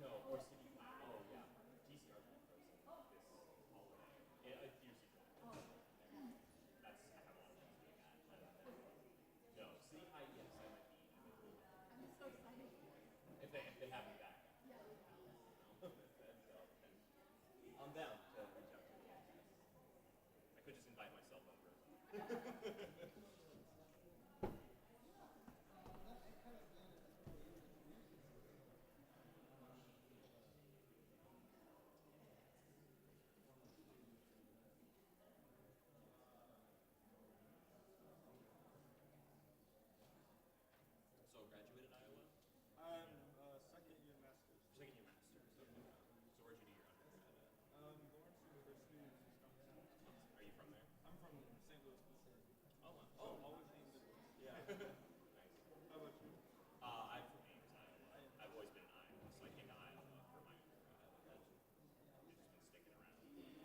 No, or city. Oh yeah, GCR is frozen this holiday. It's usually good. That's I have a lot of friends doing that. No, city high. Yes, I might be. I'm so excited. If they have me back. Yeah. So, I'm down to reach out to me. I could just invite myself over. So graduated Iowa? I'm second year master's. Second year master's. Okay. So where'd you do your undergrad at? Lawrence University in Wisconsin. Are you from there? I'm from St. Louis, Missouri. Oh, wow. So always named it. Yeah. Nice. How about you? I'm from Ames, Iowa. I've always been in Iowa, so I came to Iowa for my undergrad. I've just been sticking around, whatever. So end up here.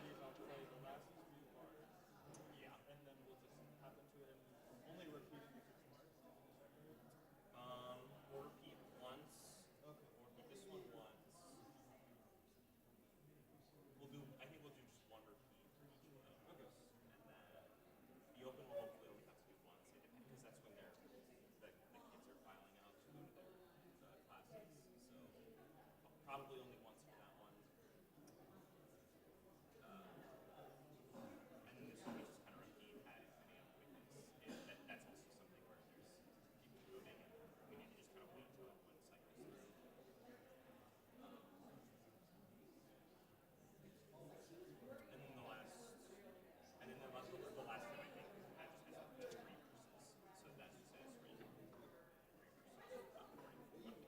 These I'll play the last few bars, Yeah. and then we'll just hop into it and only repeating if it's smart. We'll repeat once. Okay. We'll repeat this one once. I think we'll do just one repeat for each of those. Okay. And then the open will hopefully only have to do once, because that's when the kids are filing out to go to their classes. So probably only once for that one. And then this one we just kind of repeat at any other witness. That's also something where there's people moving and we need to just kind of wait until everyone cycles through. And then the last time I think that just has three verses. So that just says three verses. Not 40, 140.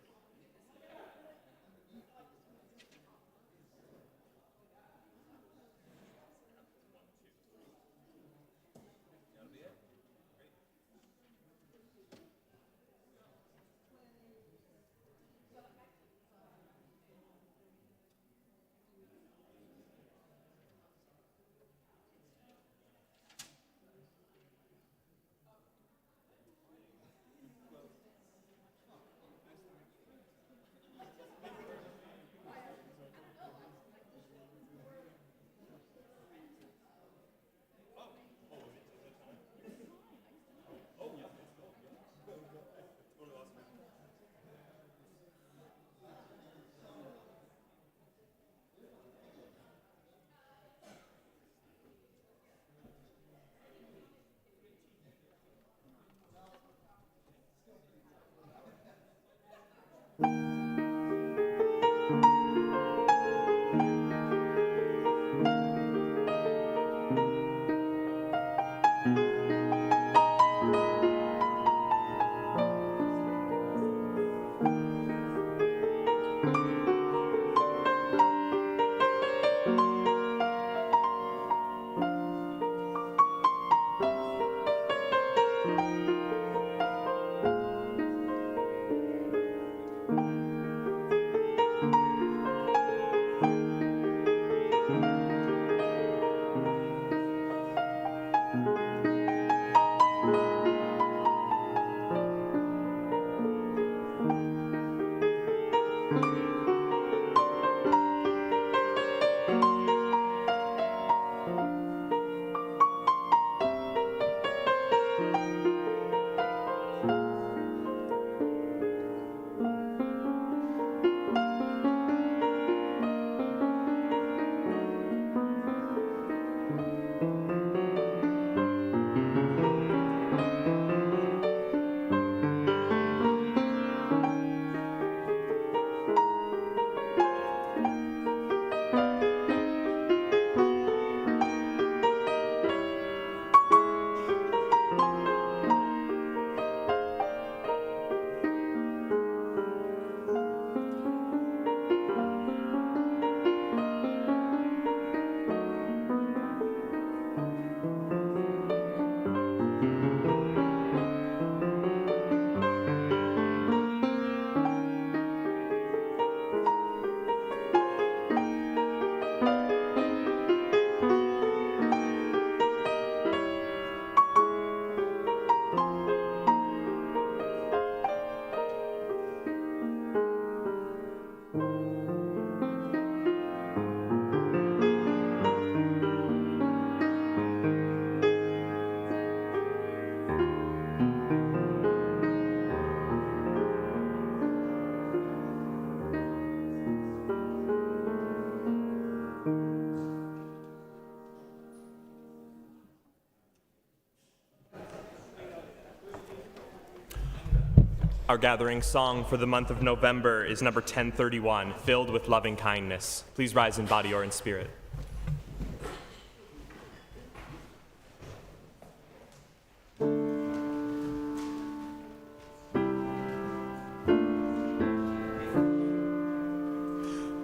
Our gathering song for the month of November is number 1031, Filled with Loving Kindness. Please rise in body or in spirit.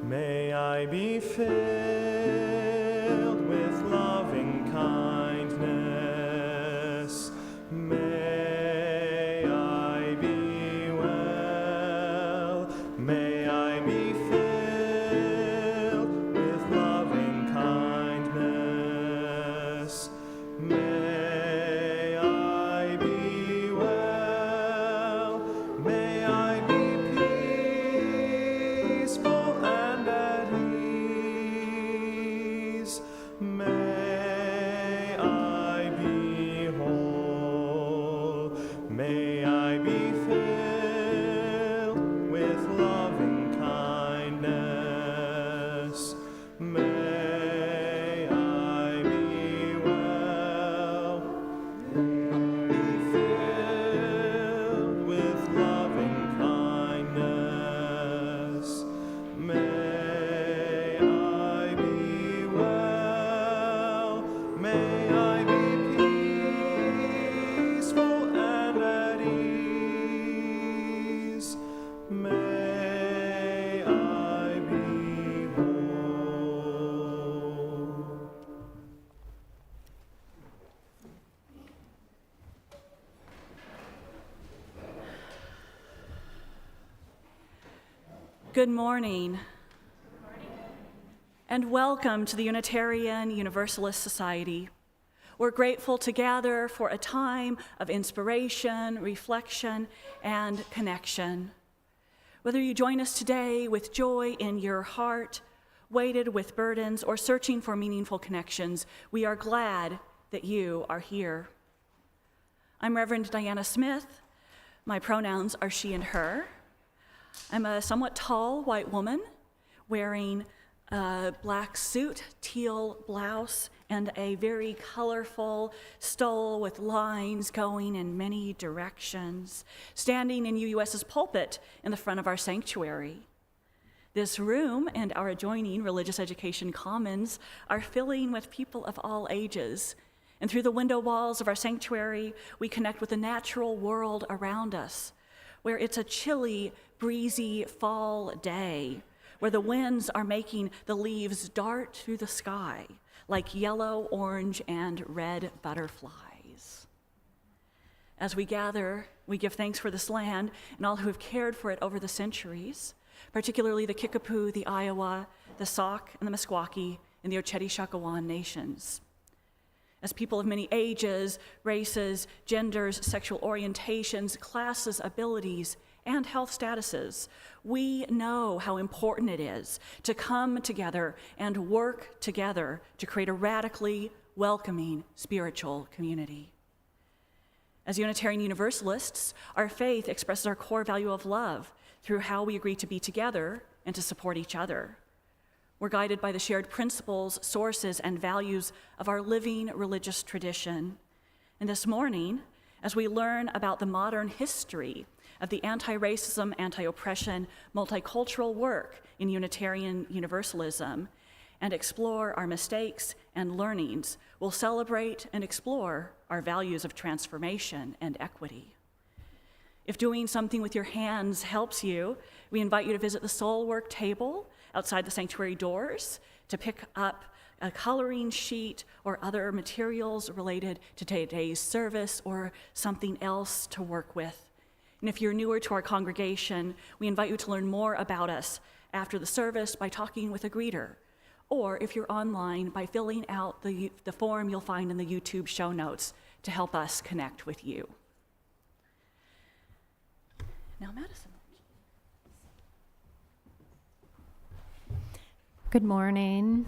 May I be filled with loving kindness. May I be well. May I be filled with loving kindness. May I be well. May I be peaceful and at ease. May I be whole. May I be filled with loving kindness. May I be well. May I be filled with loving kindness. May I be well. May I be peaceful and at ease. May I be whole. Good morning. And welcome to the Unitarian Universalist Society. We're grateful to gather for a time of inspiration, reflection, and connection. Whether you join us today with joy in your heart, weighted with burdens, or searching for meaningful connections, we are glad that you are here. I'm Reverend Diana Smith. My pronouns are she and her. I'm a somewhat tall white woman wearing a black suit, teal blouse, and a very colorful stole with lines going in many directions, standing in UUS's pulpit in the front of our sanctuary. This room and our adjoining Religious Education Commons are filling with people of all ages. And through the window walls of our sanctuary, we connect with the natural world around us, where it's a chilly, breezy fall day, where the winds are making the leaves dart through the sky like yellow, orange, and red butterflies. As we gather, we give thanks for this land and all who have cared for it over the centuries, particularly the Kickapoo, the Iowa, the Sauk, and the Meskwaki, and the Oceti-Sakowin nations. As people of many ages, races, genders, sexual orientations, classes, abilities, and health statuses, we know how important it is to come together and work together to create a radically welcoming spiritual community. As Unitarian Universalists, our faith expresses our core value of love through how we agree to be together and to support each other. We're guided by the shared principles, sources, and values of our living religious tradition. And this morning, as we learn about the modern history of the anti-racism, anti-oppression, multicultural work in Unitarian Universalism, and explore our mistakes and learnings, we'll celebrate and explore our values of transformation and equity. If doing something with your hands helps you, we invite you to visit the soul work table outside the sanctuary doors to pick up a coloring sheet or other materials related to today's service or something else to work with. And if you're newer to our congregation, we invite you to learn more about us after the service by talking with a greeter, or if you're online, by filling out the form you'll find in the YouTube show notes to help us connect with you. Now, Madison. Good morning.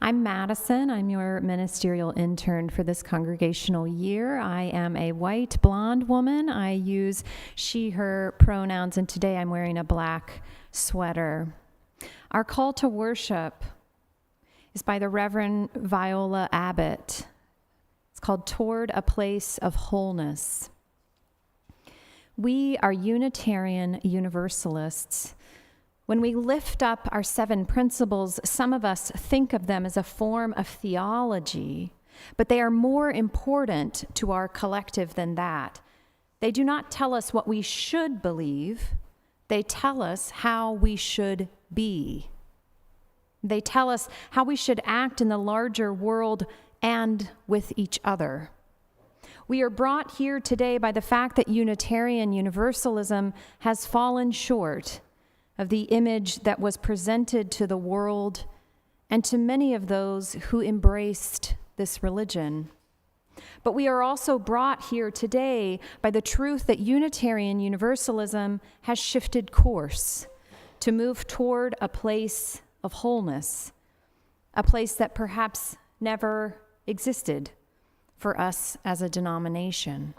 I'm Madison. I'm your ministerial intern for this congregational year. I am a white blonde woman. I use she, her pronouns, and today I'm wearing a black sweater. Our call to worship is by the Reverend Viola Abbott. It's called Toward a Place of Wholeness. We are Unitarian Universalists. When we lift up our 7 principles, some of us think of them as a form of theology, but they are more important to our collective than that. They do not tell us what we should believe. They tell us how we should be. They tell us how we should act in the larger world and with each other. We are brought here today by the fact that Unitarian Universalism has fallen short of the image that was presented to the world and to many of those who embraced this religion. But we are also brought here today by the truth that Unitarian Universalism has shifted course to move toward a place of wholeness, a place that perhaps never existed for us as a denomination.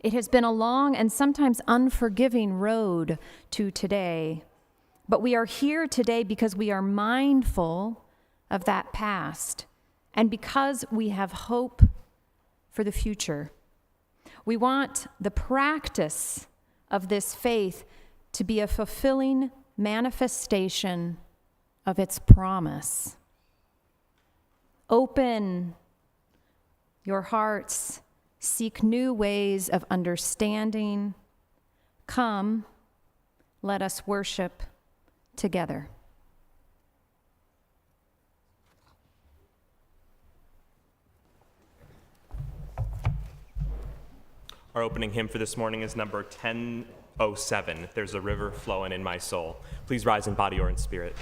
It has been a long and sometimes unforgiving road to today, but we are here today because we are mindful of that past and because we have hope for the future. We want the practice of this faith to be a fulfilling manifestation of its promise. Open your hearts, seek new ways of understanding. Come, let us worship together. Our opening hymn for this morning is number 1007, There's a River Flowing in My Soul. Please rise in body or in spirit.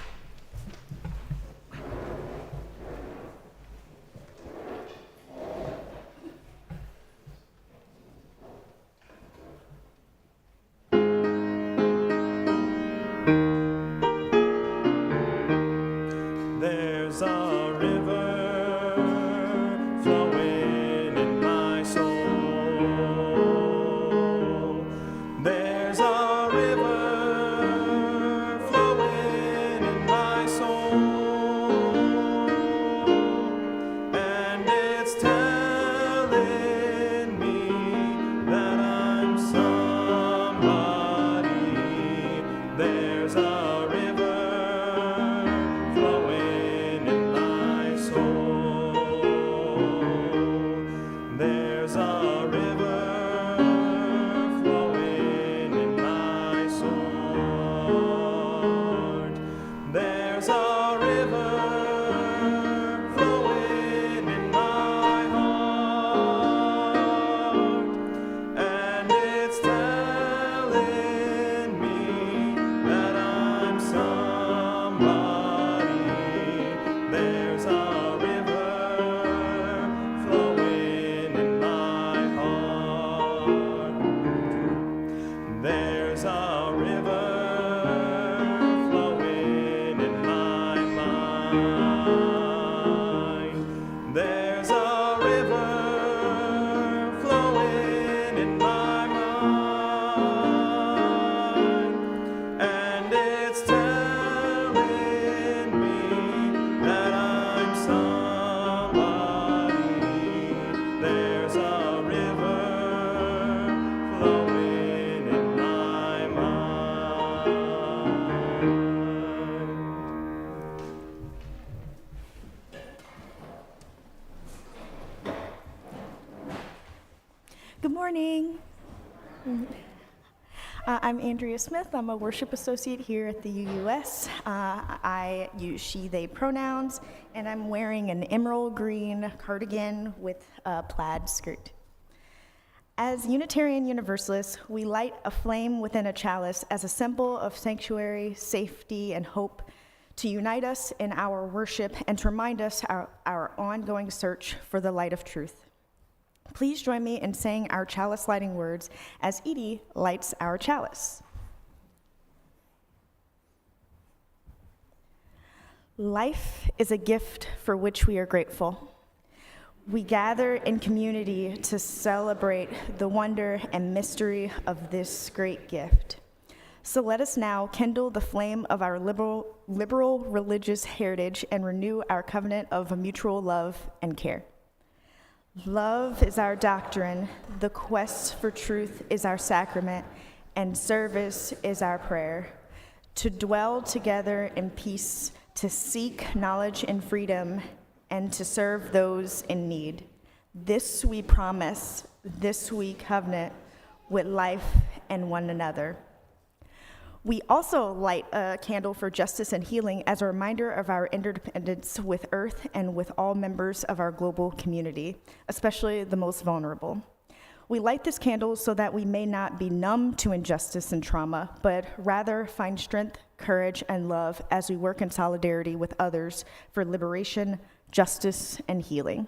There's a river flowing in my soul. There's a river flowing in my soul. And it's telling me that I'm somebody. There's a river flowing in my soul. There's a river flowing in my soul. There's a river flowing in my heart, and it's telling me that I'm somebody. There's a river flowing in my heart. There's a river flowing in my mind. There's a river flowing in my mind, and it's telling me that I'm somebody. There's a river flowing in my mind. Good morning. I'm Andrea Smith. I'm a worship associate here at the UUS. I use she, they pronouns, and I'm wearing an emerald green cardigan with a plaid skirt. As Unitarian Universalists, we light a flame within a chalice as a symbol of sanctuary, safety, and hope to unite us in our worship and to remind us our ongoing search for the light of truth. Please join me in saying our chalice lighting words as Edie lights our chalice. Life is a gift for which we are grateful. We gather in community to celebrate the wonder and mystery of this great gift. So let us now kindle the flame of our liberal religious heritage and renew our covenant of mutual love and care. Love is our doctrine, the quest for truth is our sacrament, and service is our prayer. To dwell together in peace, to seek knowledge and freedom, and to serve those in need. This we promise, this we covenant with life and one another. We also light a candle for justice and healing as a reminder of our interdependence with Earth and with all members of our global community, especially the most vulnerable. We light this candle so that we may not be numb to injustice and trauma, but rather find strength, courage, and love as we work in solidarity with others for liberation, justice, and healing.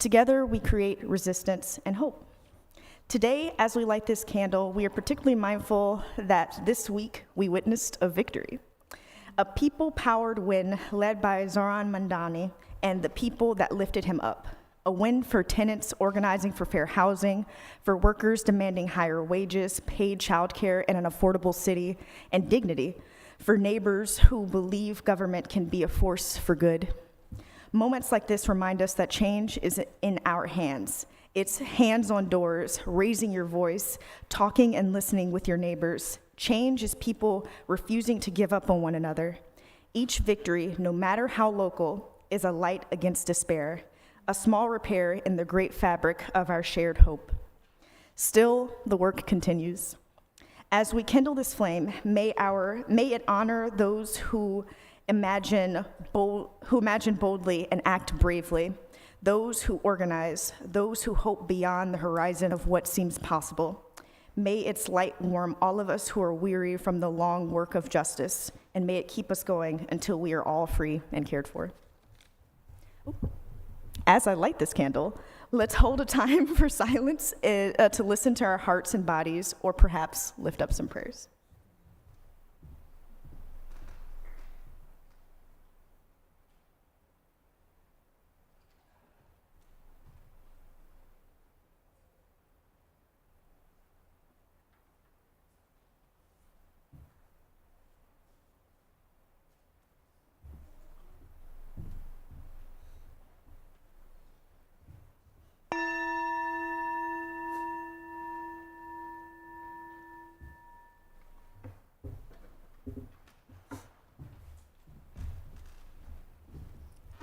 Together, we create resistance and hope. Today, as we light this candle, we are particularly mindful that this week we witnessed a victory. A people-powered win led by Zoran Mandani and the people that lifted him up. A win for tenants organizing for fair housing, for workers demanding higher wages, paid childcare in an affordable city, and dignity, for neighbors who believe government can be a force for good. Moments like this remind us that change is in our hands. It's hands on doors, raising your voice, talking and listening with your neighbors. Change is people refusing to give up on one another. Each victory, no matter how local, is a light against despair, a small repair in the great fabric of our shared hope. Still, the work continues. As we kindle this flame, may it honor those who imagine boldly and act bravely, those who organize, those who hope beyond the horizon of what seems possible. May its light warm all of us who are weary from the long work of justice, and may it keep us going until we are all free and cared for. As I light this candle, let's hold a time for silence to listen to our hearts and bodies, or perhaps lift up some prayers.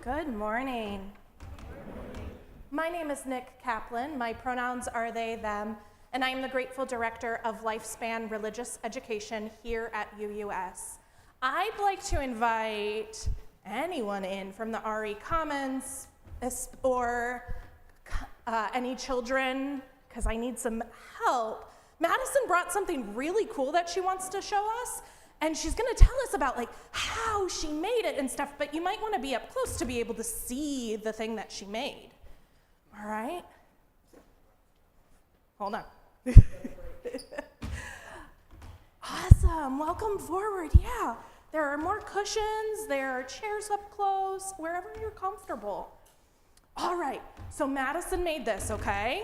Good morning. My name is Nick Kaplan. My pronouns are they, them, and I am the grateful director of Lifespan Religious Education here at UUS. I'd like to invite anyone in from the RE Commons or any children, because I need some help. Madison brought something really cool that she wants to show us, and she's gonna tell us about like how she made it and stuff, but you might wanna be up close to be able to see the thing that she made. All right? Hold on. Awesome, welcome forward, yeah. There are more cushions, there are chairs up close, wherever you're comfortable. All right, so Madison made this, okay?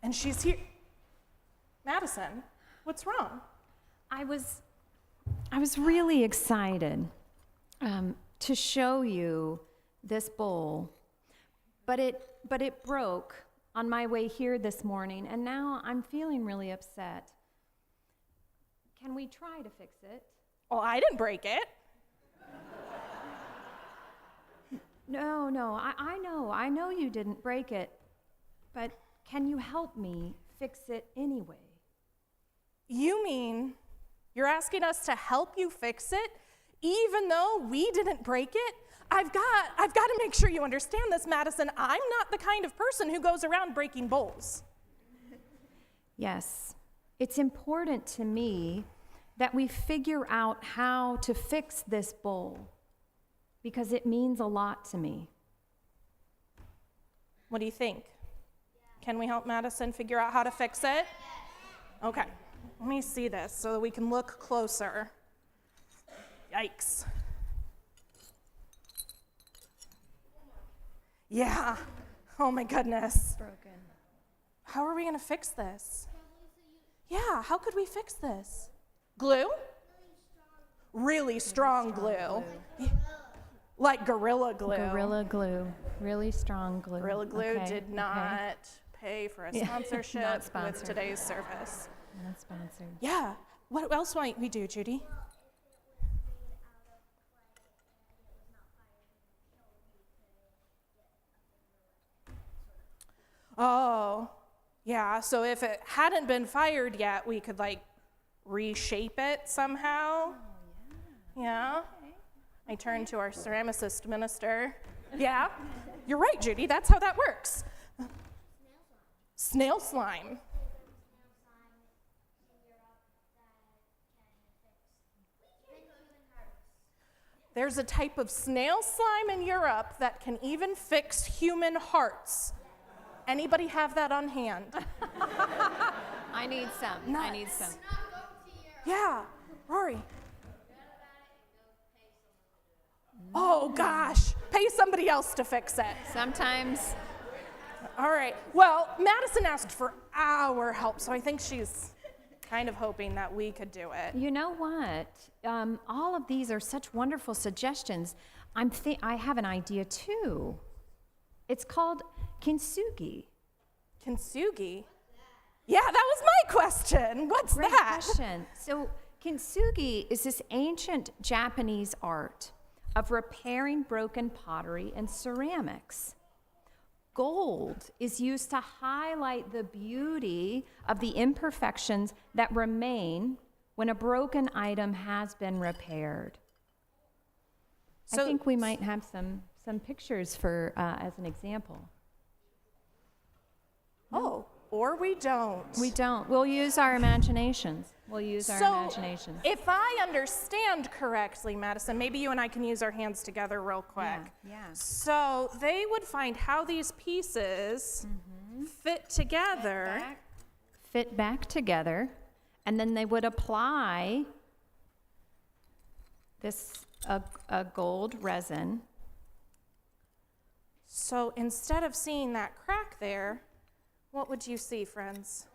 And she's here. Madison, what's wrong? I was really excited to show you this bowl, but it broke on my way here this morning, and now I'm feeling really upset. Can we try to fix it? Well, I didn't break it. No, I know you didn't break it, but can you help me fix it anyway? You mean you're asking us to help you fix it, even though we didn't break it? I've got to make sure you understand this, Madison. I'm not the kind of person who goes around breaking bowls. Yes, it's important to me that we figure out how to fix this bowl, because it means a lot to me. What do you think? Can we help Madison figure out how to fix it? Okay, let me see this so that we can look closer. Yikes. Yeah, oh my goodness. Broken. How are we gonna fix this? Yeah, how could we fix this? Glue? Really strong glue. Like Gorilla Glue. Gorilla Glue, really strong glue. Gorilla Glue Okay, did not pay for a Yeah, sponsorship not with sponsored. today's service. Not sponsored. Yeah. What else might we do, Judy? Oh, yeah. So if it hadn't been fired yet, we could like reshape it somehow. Oh, yeah. Okay. I turned to our ceramicist minister. Yeah, you're right, Judy. That's how that works. Snail slime. There's a type of snail slime in Europe that can even fix human hearts. Anybody have that on hand? I need some. Nuts. I need some. Yeah, Rory. Oh gosh, pay somebody else to fix it. Sometimes. All right, well, Madison asked for our help, so I think she's kind of hoping that we could do it. You know what? All of these are such wonderful suggestions. I have an idea too. It's called kintsugi. Kintsugi? Yeah, that was my question. What's Great that? question. So kintsugi is this ancient Japanese art of repairing broken pottery and ceramics. Gold is used to highlight the beauty of the imperfections that remain when a broken item has been repaired. I think we might have some pictures for as an example. Oh, or we don't. We don't. We'll use our imaginations. If I understand correctly, Madison, maybe you and I can use our hands together real quick. Yeah. So they would find how these pieces fit together. Fit back together, and then they would apply this a gold resin. So instead of seeing that crack there, what would you see, friends?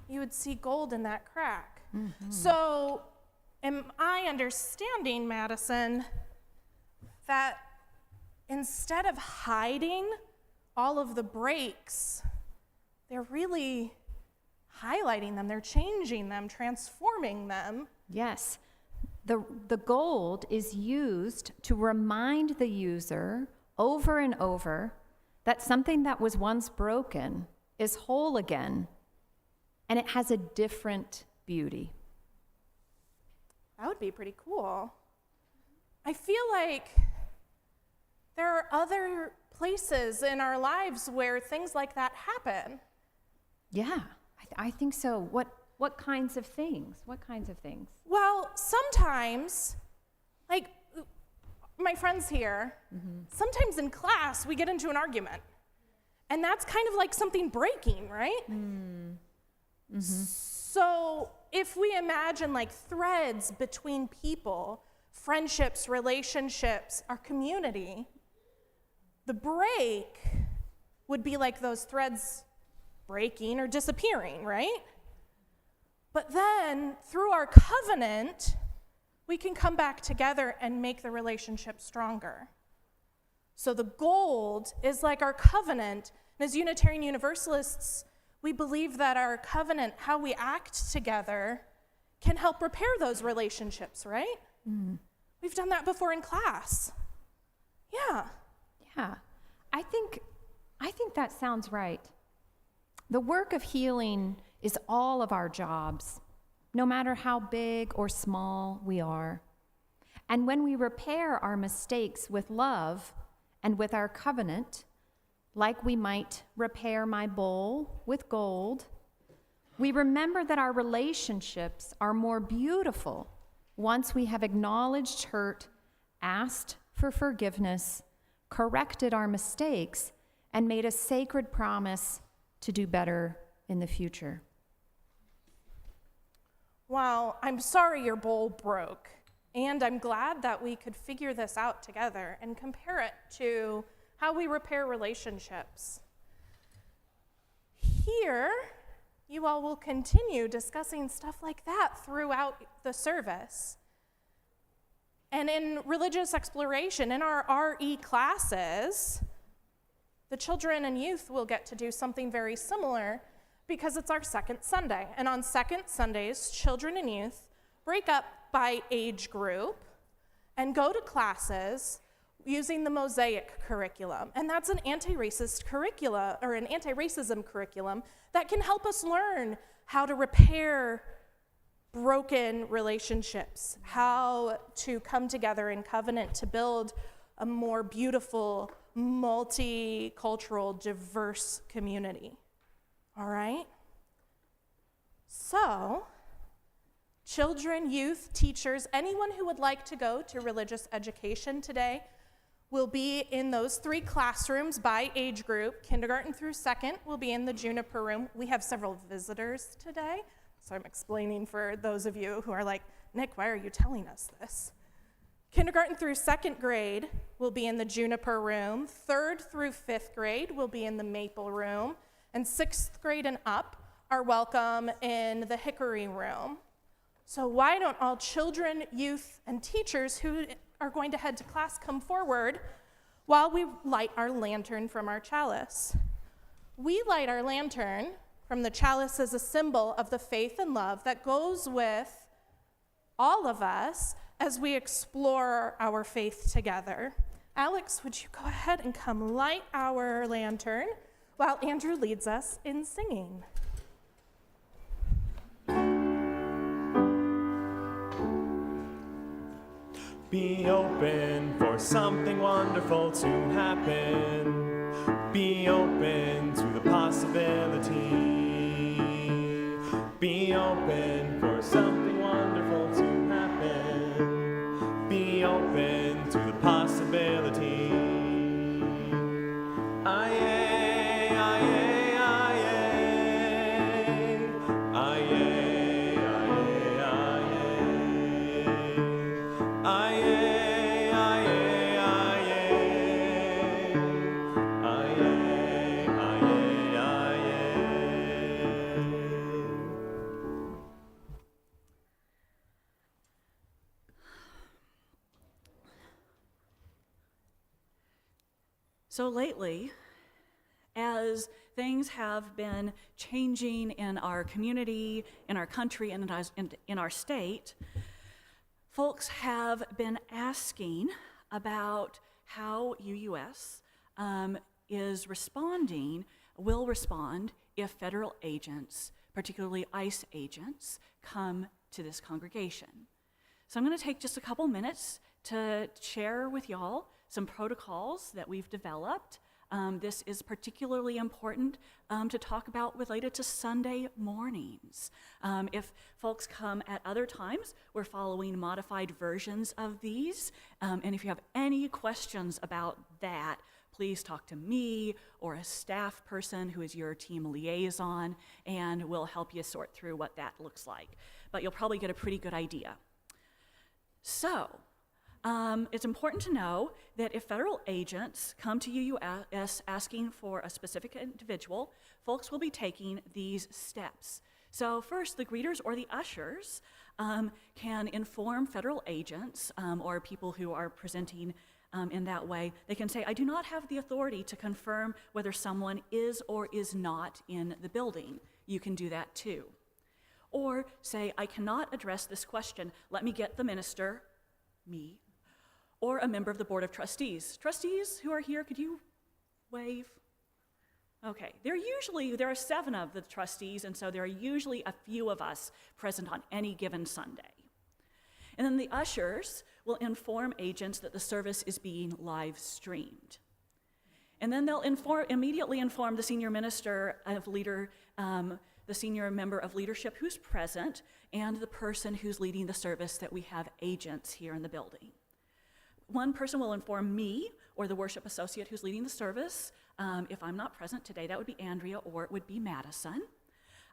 You would see gold in that crack. So am I understanding, Madison, that instead of hiding all of the breaks, they're really highlighting them, they're changing them, transforming them? Yes. The gold is used to remind the user over and over that something that was once broken is whole again, and it has a different beauty. That would be pretty cool. I feel like there are other places in our lives where things like that happen. Yeah, I think so. What kinds of things? What kinds of things? Well, sometimes, like my friends here, sometimes in class we get into an argument. And that's kind of like something breaking, right? So if we imagine like threads between people, friendships, relationships, our community, the break would be like those threads breaking or disappearing, right? But then through our covenant, we can come back together and make the relationship stronger. So the gold is like our covenant. And as Unitarian Universalists, we believe that our covenant, how we act together, can help repair those relationships, right? We've done that before in class. Yeah. Yeah. I think that sounds right. The work of healing is all of our jobs, no matter how big or small we are. And when we repair our mistakes with love and with our covenant, like we might repair my bowl with gold, we remember that our relationships are more beautiful once we have acknowledged hurt, asked for forgiveness, corrected our mistakes, and made a sacred promise to do better in the future. Well, I'm sorry your bowl broke, and I'm glad that we could figure this out together and compare it to how we repair relationships. Here, you all will continue discussing stuff like that throughout the service. And in religious exploration, in our RE classes, the children and youth will get to do something very similar because it's our second Sunday. And on second Sundays, children and youth break up by age group and go to classes using the Mosaic curriculum. And that's an anti-racist curriculum, or an anti-racism curriculum that can help us learn how to repair broken relationships, how to come together in covenant to build a more beautiful, multicultural, diverse community. All right? So, children, youth, teachers, anyone who would like to go to religious education today will be in those 3 classrooms by age group. Kindergarten through second will be in the Juniper room. We have several visitors today, so I'm explaining for those of you who are like, Nick, why are you telling us this? Kindergarten through second grade will be in the Juniper room. 3rd through 5th grade will be in the Maple room. And 6th grade and up are welcome in the Hickory room. So why don't all children, youth, and teachers who are going to head to class come forward while we light our lantern from our chalice. We light our lantern from the chalice as a symbol of the faith and love that goes with all of us as we explore our faith together. Alex, would you go ahead and come light our lantern while Andrew leads us in singing? Be open for something wonderful to happen. Be open to the possibility. Be open for something wonderful to happen. Be open to the possibility. Aye, aye, aye, aye, aye. So lately, as things have been changing in our community, in our country, and in our state, folks have been asking about how UUS will respond if federal agents, particularly ICE agents, come to this congregation. So I'm going to take just a couple minutes to share with y'all some protocols that we've developed. This is particularly important to talk about related to Sunday mornings. If folks come at other times, we're following modified versions of these. And if you have any questions about that, please talk to me or a staff person who is your team liaison, and we'll help you sort through what that looks like. But you'll probably get a pretty good idea. So, it's important to know that if federal agents come to UUS asking for a specific individual, folks will be taking these steps. So first, the greeters or the ushers can inform federal agents or people who are presenting in that way. They can say, I do not have the authority to confirm whether someone is or is not in the building. You can do that too. Or say, I cannot address this question. Let me get the minister, me, or a member of the Board of Trustees. Trustees who are here, could you wave? Okay, there are 7 of the trustees, and so there are usually a few of us present on any given Sunday. And then the ushers will inform agents that the service is being live streamed. And then they'll immediately inform the senior minister of the senior member of leadership who's present, and the person who's leading the service that we have agents here in the building. One person will inform me or the worship associate who's leading the service. If I'm not present today, that would be Andrea or it would be Madison.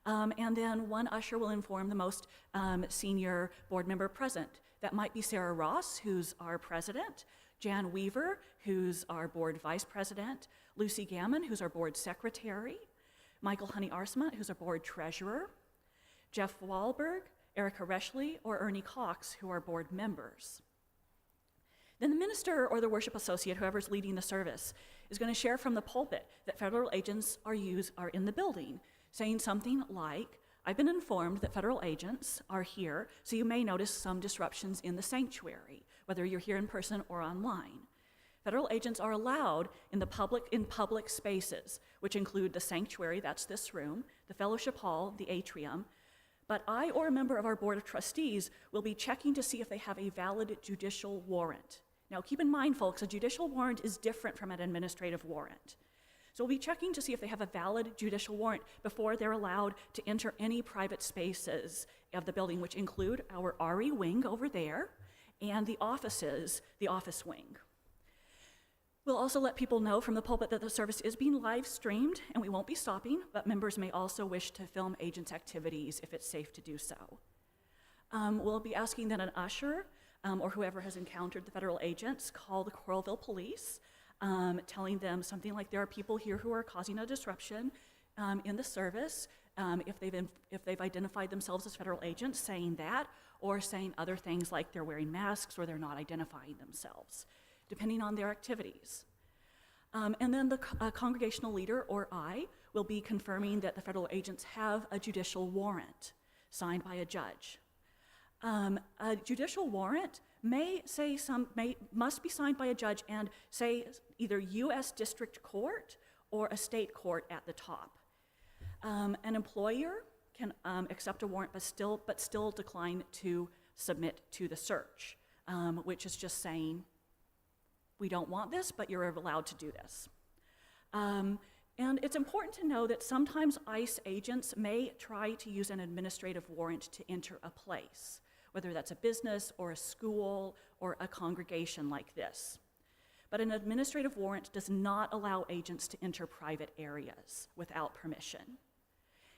And then one usher will inform the most senior board member present. That might be Sarah Ross, who's our president, Jan Weaver, who's our board vice president, Lucy Gammon, who's our board secretary, Michael Honey-Arsma, who's our board treasurer, Jeff Wahlberg, Erica Reshley, or Ernie Cox, who are board members. Then the minister or the worship associate, whoever's leading the service, is going to share from the pulpit that federal agents are in the building, saying something like, I've been informed that federal agents are here, so you may notice some disruptions in the sanctuary, whether you're here in person or online. Federal agents are allowed in public spaces, which include the sanctuary, that's this room, the fellowship hall, the atrium, but I or a member of our board of trustees will be checking to see if they have a valid judicial warrant. Now keep in mind, folks, a judicial warrant is different from an administrative warrant. So we'll be checking to see if they have a valid judicial warrant before they're allowed to enter any private spaces of the building, which include our RE wing over there and the offices, the office wing. We'll also let people know from the pulpit that the service is being live streamed and we won't be stopping, but members may also wish to film agents' activities if it's safe to do so. We'll be asking that an usher or whoever has encountered the federal agents call the Coralville police, telling them something like there are people here who are causing a disruption in the service. If they've identified themselves as federal agents, saying that, or saying other things like they're wearing masks or they're not identifying themselves, depending on their activities. And then the congregational leader, or I, will be confirming that the federal agents have a judicial warrant signed by a judge. A judicial warrant must be signed by a judge and say either U.S. District Court or a state court at the top. An employer can accept a warrant but still decline to submit to the search, which is just saying, we don't want this, but you're allowed to do this. And it's important to know that sometimes ICE agents may try to use an administrative warrant to enter a place, whether that's a business or a school or a congregation like this. But an administrative warrant does not allow agents to enter private areas without permission.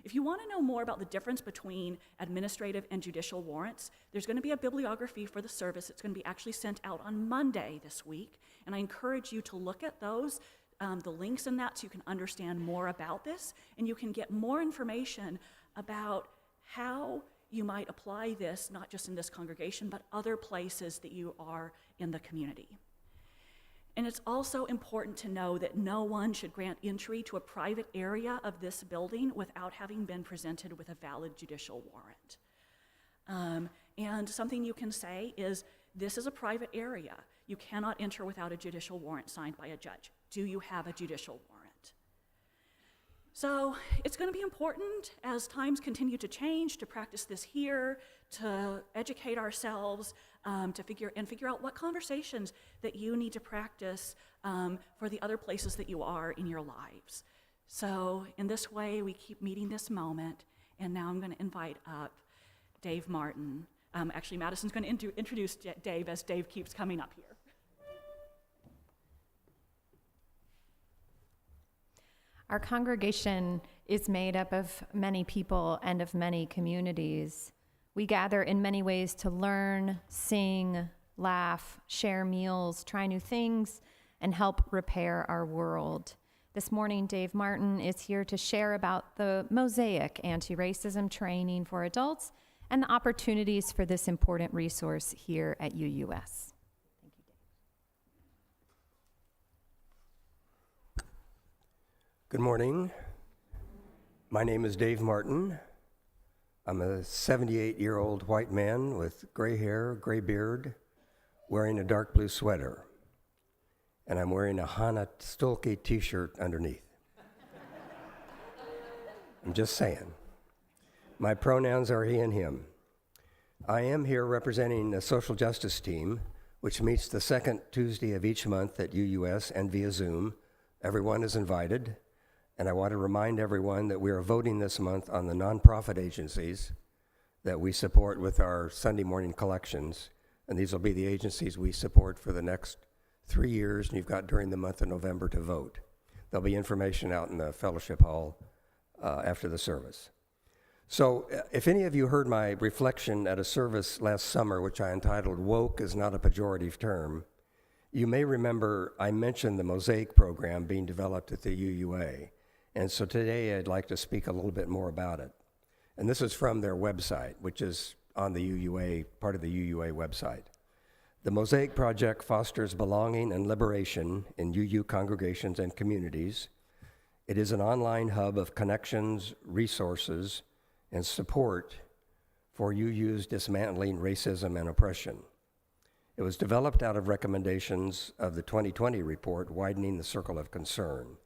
If you want to know more about the difference between administrative and judicial warrants, there's going to be a bibliography for the service. It's going to be actually sent out on Monday this week, and I encourage you to look at those, the links in that, so you can understand more about this, and you can get more information about how you might apply this, not just in this congregation, but other places that you are in the community. And it's also important to know that no one should grant entry to a private area of this building without having been presented with a valid judicial warrant. And something you can say is, this is a private area. You cannot enter without a judicial warrant signed by a judge. Do you have a judicial warrant? So it's going to be important as times continue to change to practice this here, to educate ourselves, to figure out what conversations that you need to practice for the other places that you are in your lives. So in this way, we keep meeting this moment, and now I'm going to invite up Dave Martin. Actually, Madison's going to introduce Dave as Dave keeps coming up here. Our congregation is made up of many people and of many communities. We gather in many ways to learn, sing, laugh, share meals, try new things, and help repair our world. This morning, Dave Martin is here to share about the Mosaic anti-racism training for adults and the opportunities for this important resource here at UUS. Thank you, Dave. Good morning. My name is Dave Martin. I'm a 78-year-old white man with gray hair, gray beard, wearing a dark blue sweater. And I'm wearing a Hannah Stolke t-shirt underneath. I'm just saying. My pronouns are he and him. I am here representing the social justice team, which meets the second Tuesday of each month at UUS and via Zoom. Everyone is invited. And I want to remind everyone that we are voting this month on the nonprofit agencies that we support with our Sunday morning collections. And these will be the agencies we support for the next 3 years, and you've got during the month of November to vote. There'll be information out in the fellowship hall after the service. So if any of you heard my reflection at a service last summer, which I entitled "Woke is Not a Pejorative Term," you may remember I mentioned the Mosaic program being developed at the UUA. And so today I'd like to speak a little bit more about it. And this is from their website, which is on the UUA, part of the UUA website. The Mosaic Project fosters belonging and liberation in UU congregations and communities. It is an online hub of connections, resources, and support for UU's dismantling racism and oppression. It was developed out of recommendations of the 2020 report, Widening the Circle of Concern.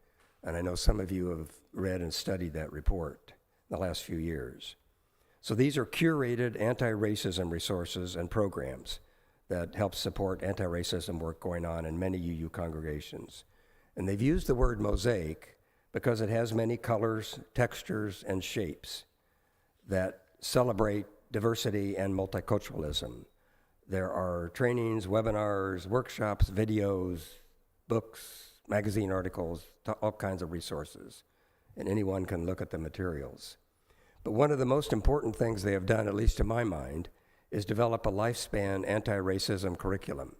And I know some of you have read and studied that report in the last few years. So these are curated anti-racism resources and programs that help support anti-racism work going on in many UU congregations. And they've used the word mosaic because it has many colors, textures, and shapes that celebrate diversity and multiculturalism. There are trainings, webinars, workshops, videos, books, magazine articles, all kinds of resources, and anyone can look at the materials. But one of the most important things they have done, at least to my mind, is develop a lifespan anti-racism curriculum,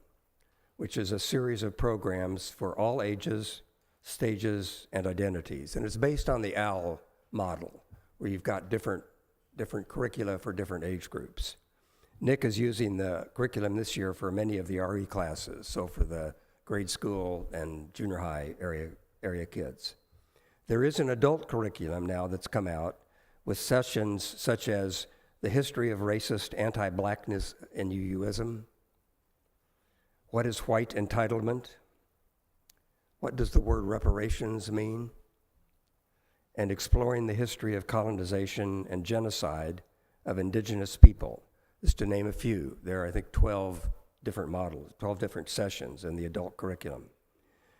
which is a series of programs for all ages, stages, and identities. And it's based on the OWL model, where you've got different curricula for different age groups. Nick is using the curriculum this year for many of the RE classes, so for the grade school and junior high area kids. There is an adult curriculum now that's come out with sessions such as the history of racist anti-blackness in UUism, what is white entitlement, what does the word reparations mean, and exploring the history of colonization and genocide of indigenous people. Just to name a few. There are, I think, 12 different models, 12 different sessions in the adult curriculum.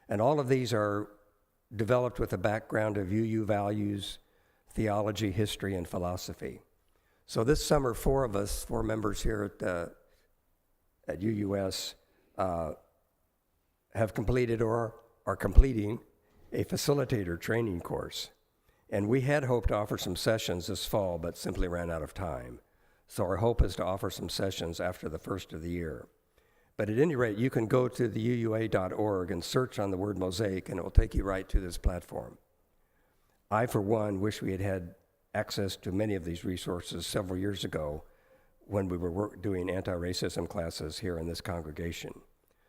And all of these are developed with a background of UU values, theology, history, and philosophy. So this summer, four members here at UUS have completed or are completing a facilitator training course. And we had hoped to offer some sessions this fall, but simply ran out of time. So our hope is to offer some sessions after the first of the year. But at any rate, you can go to the UUA.org and search on the word mosaic, and it will take you right to this platform. I, for one, wish we had had access to many of these resources several years ago when we were doing anti-racism classes here in this congregation.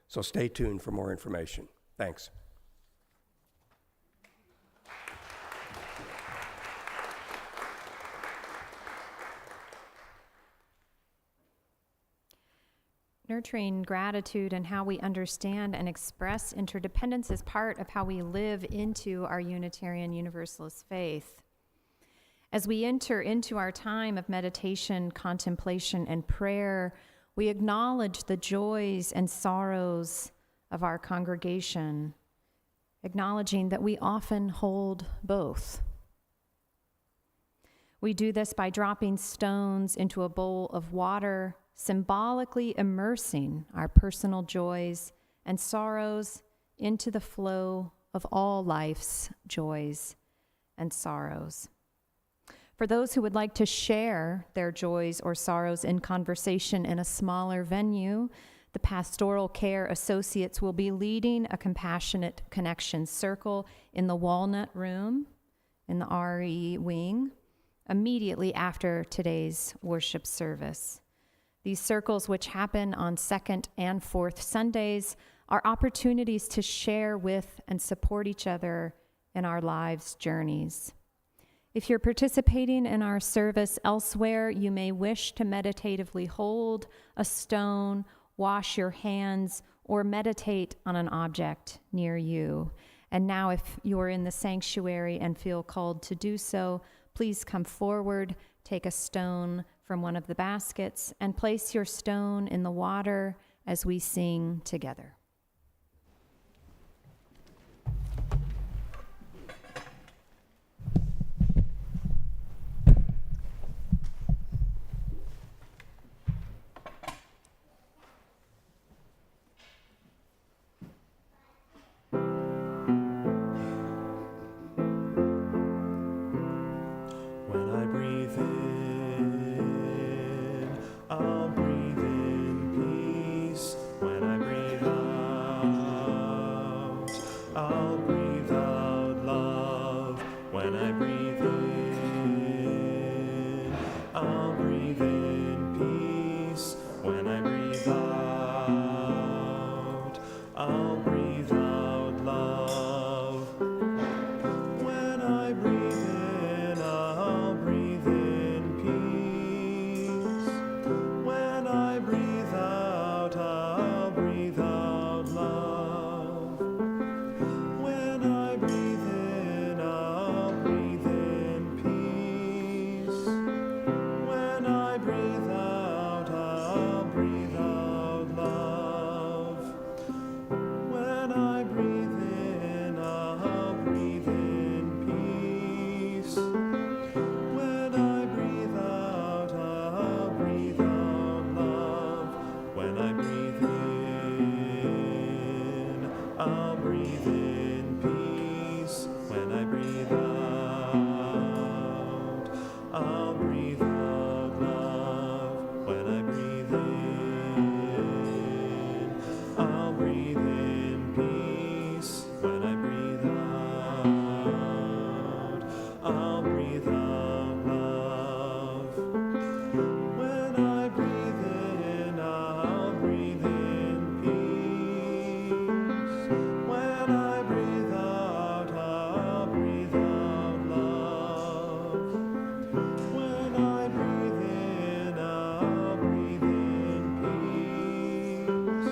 So stay tuned for more information. Thanks. Nurturing gratitude and how we understand and express interdependence is part of how we live into our Unitarian Universalist faith. As we enter into our time of meditation, contemplation, and prayer, we acknowledge the joys and sorrows of our congregation, acknowledging that we often hold both. We do this by dropping stones into a bowl of water, symbolically immersing our personal joys and sorrows into the flow of all life's joys and sorrows. For those who would like to share their joys or sorrows in conversation in a smaller venue, the Pastoral Care Associates will be leading a Compassionate Connection Circle in the Walnut Room in the RE wing immediately after today's worship service. These circles, which happen on second and fourth Sundays, are opportunities to share with and support each other in our lives' journeys. If you're participating in our service elsewhere, you may wish to meditatively hold a stone, wash your hands, or meditate on an object near you. And now, if you're in the sanctuary and feel called to do so, please come forward, take a stone from one of the baskets, and place your stone in the water as we sing together. I'll breathe in peace when I breathe out. I'll breathe in peace when I breathe out. I'll breathe out love when I breathe in. I'll breathe in peace when I breathe out. I'll breathe out love. When I breathe in, I'll breathe in peace. When I breathe out, I'll breathe out love. When I breathe in, I'll breathe in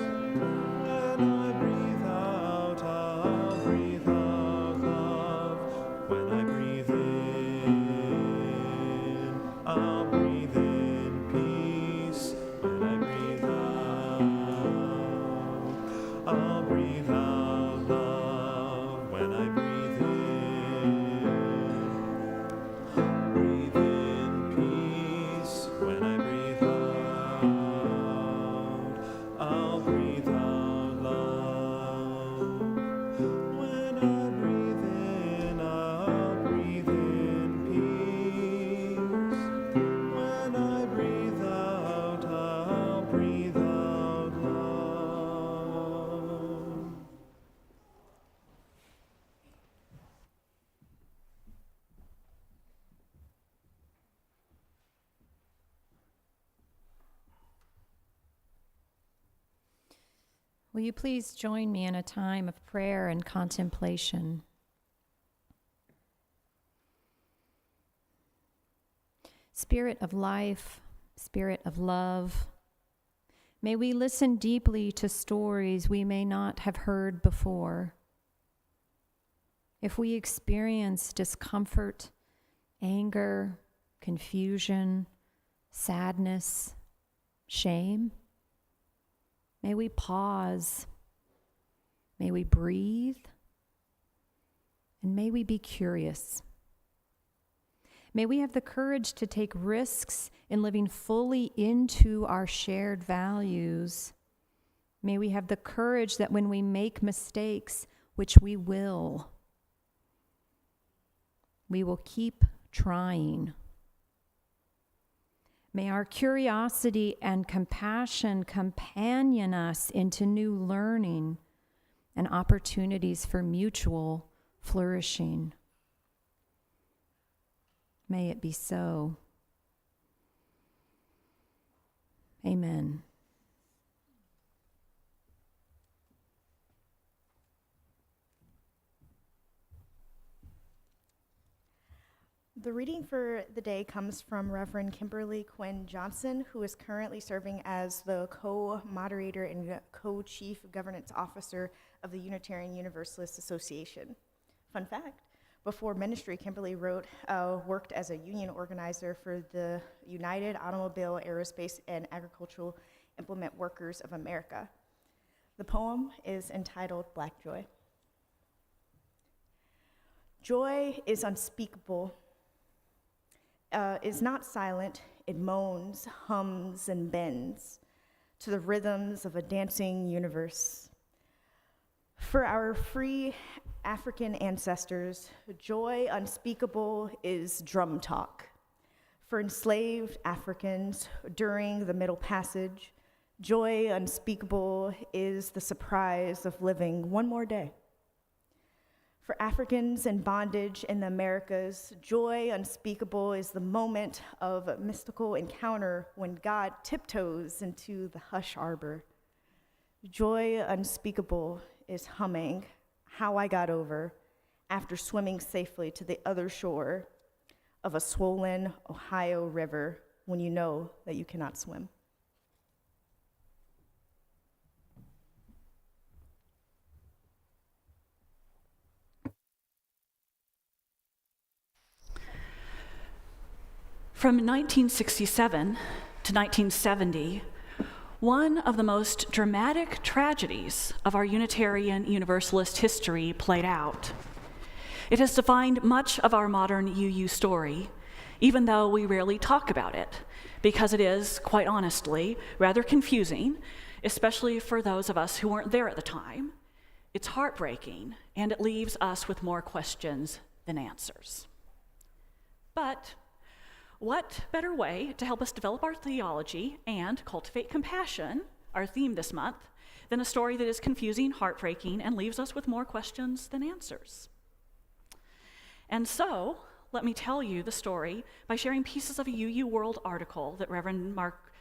peace. When I breathe out, I'll breathe out love. When I breathe in, I'll breathe in peace. When I breathe out, I'll breathe out love. When I breathe in, breathe in peace. When I breathe out, I'll breathe out love. When I breathe in, I'll breathe in peace. When I breathe out, I'll breathe out love. Will you please join me in a time of prayer and contemplation? Spirit of life, Spirit of love, may we listen deeply to stories we may not have heard before. If we experience discomfort, anger, confusion, sadness, shame, may we pause, may we breathe, and may we be curious. May we have the courage to take risks in living fully into our shared values. May we have the courage that when we make mistakes, which we will keep trying. May our curiosity and compassion companion us into new learning and opportunities for mutual flourishing. May it be so. Amen. The reading for the day comes from Reverend Kimberly Quinn Johnson, who is currently serving as the co-moderator and co-chief governance officer of the Unitarian Universalist Association. Fun fact, before ministry, Kimberly worked as a union organizer for the United Automobile, Aerospace, and Agricultural Implement Workers of America. The poem is entitled Black Joy. Joy is unspeakable, is not silent, it moans, hums, and bends to the rhythms of a dancing universe. For our free African ancestors, joy unspeakable is drum talk. For enslaved Africans during the Middle Passage, joy unspeakable is the surprise of living one more day. For Africans in bondage in the Americas, joy unspeakable is the moment of mystical encounter when God tiptoes into the hush arbor. Joy unspeakable is humming How I Got Over after swimming safely to the other shore of a swollen Ohio river when you know that you cannot swim. From 1967 to 1970, one of the most dramatic tragedies of our Unitarian Universalist history played out. It has defined much of our modern UU story, even though we rarely talk about it, because it is, quite honestly, rather confusing, especially for those of us who weren't there at the time, It's heartbreaking, and it leaves us with more questions than answers. But what better way to help us develop our theology and cultivate compassion, our theme this month, than a story that is confusing, heartbreaking, and leaves us with more questions than answers? And so, let me tell you the story by sharing pieces of a UU World article that Reverend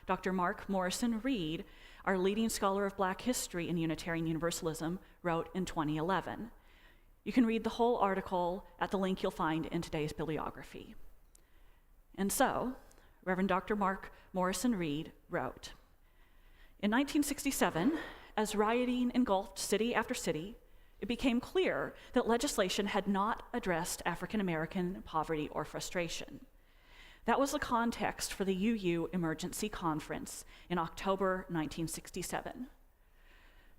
Dr. Mark Morrison Reed, our leading scholar of Black history in Unitarian Universalism, wrote in 2011. You can read the whole article at the link you'll find in today's bibliography. And so, Reverend Dr. Mark Morrison Reed wrote, in 1967, as rioting engulfed city after city, it became clear that legislation had not addressed African American poverty or frustration. That was the context for the UU Emergency Conference in October 1967.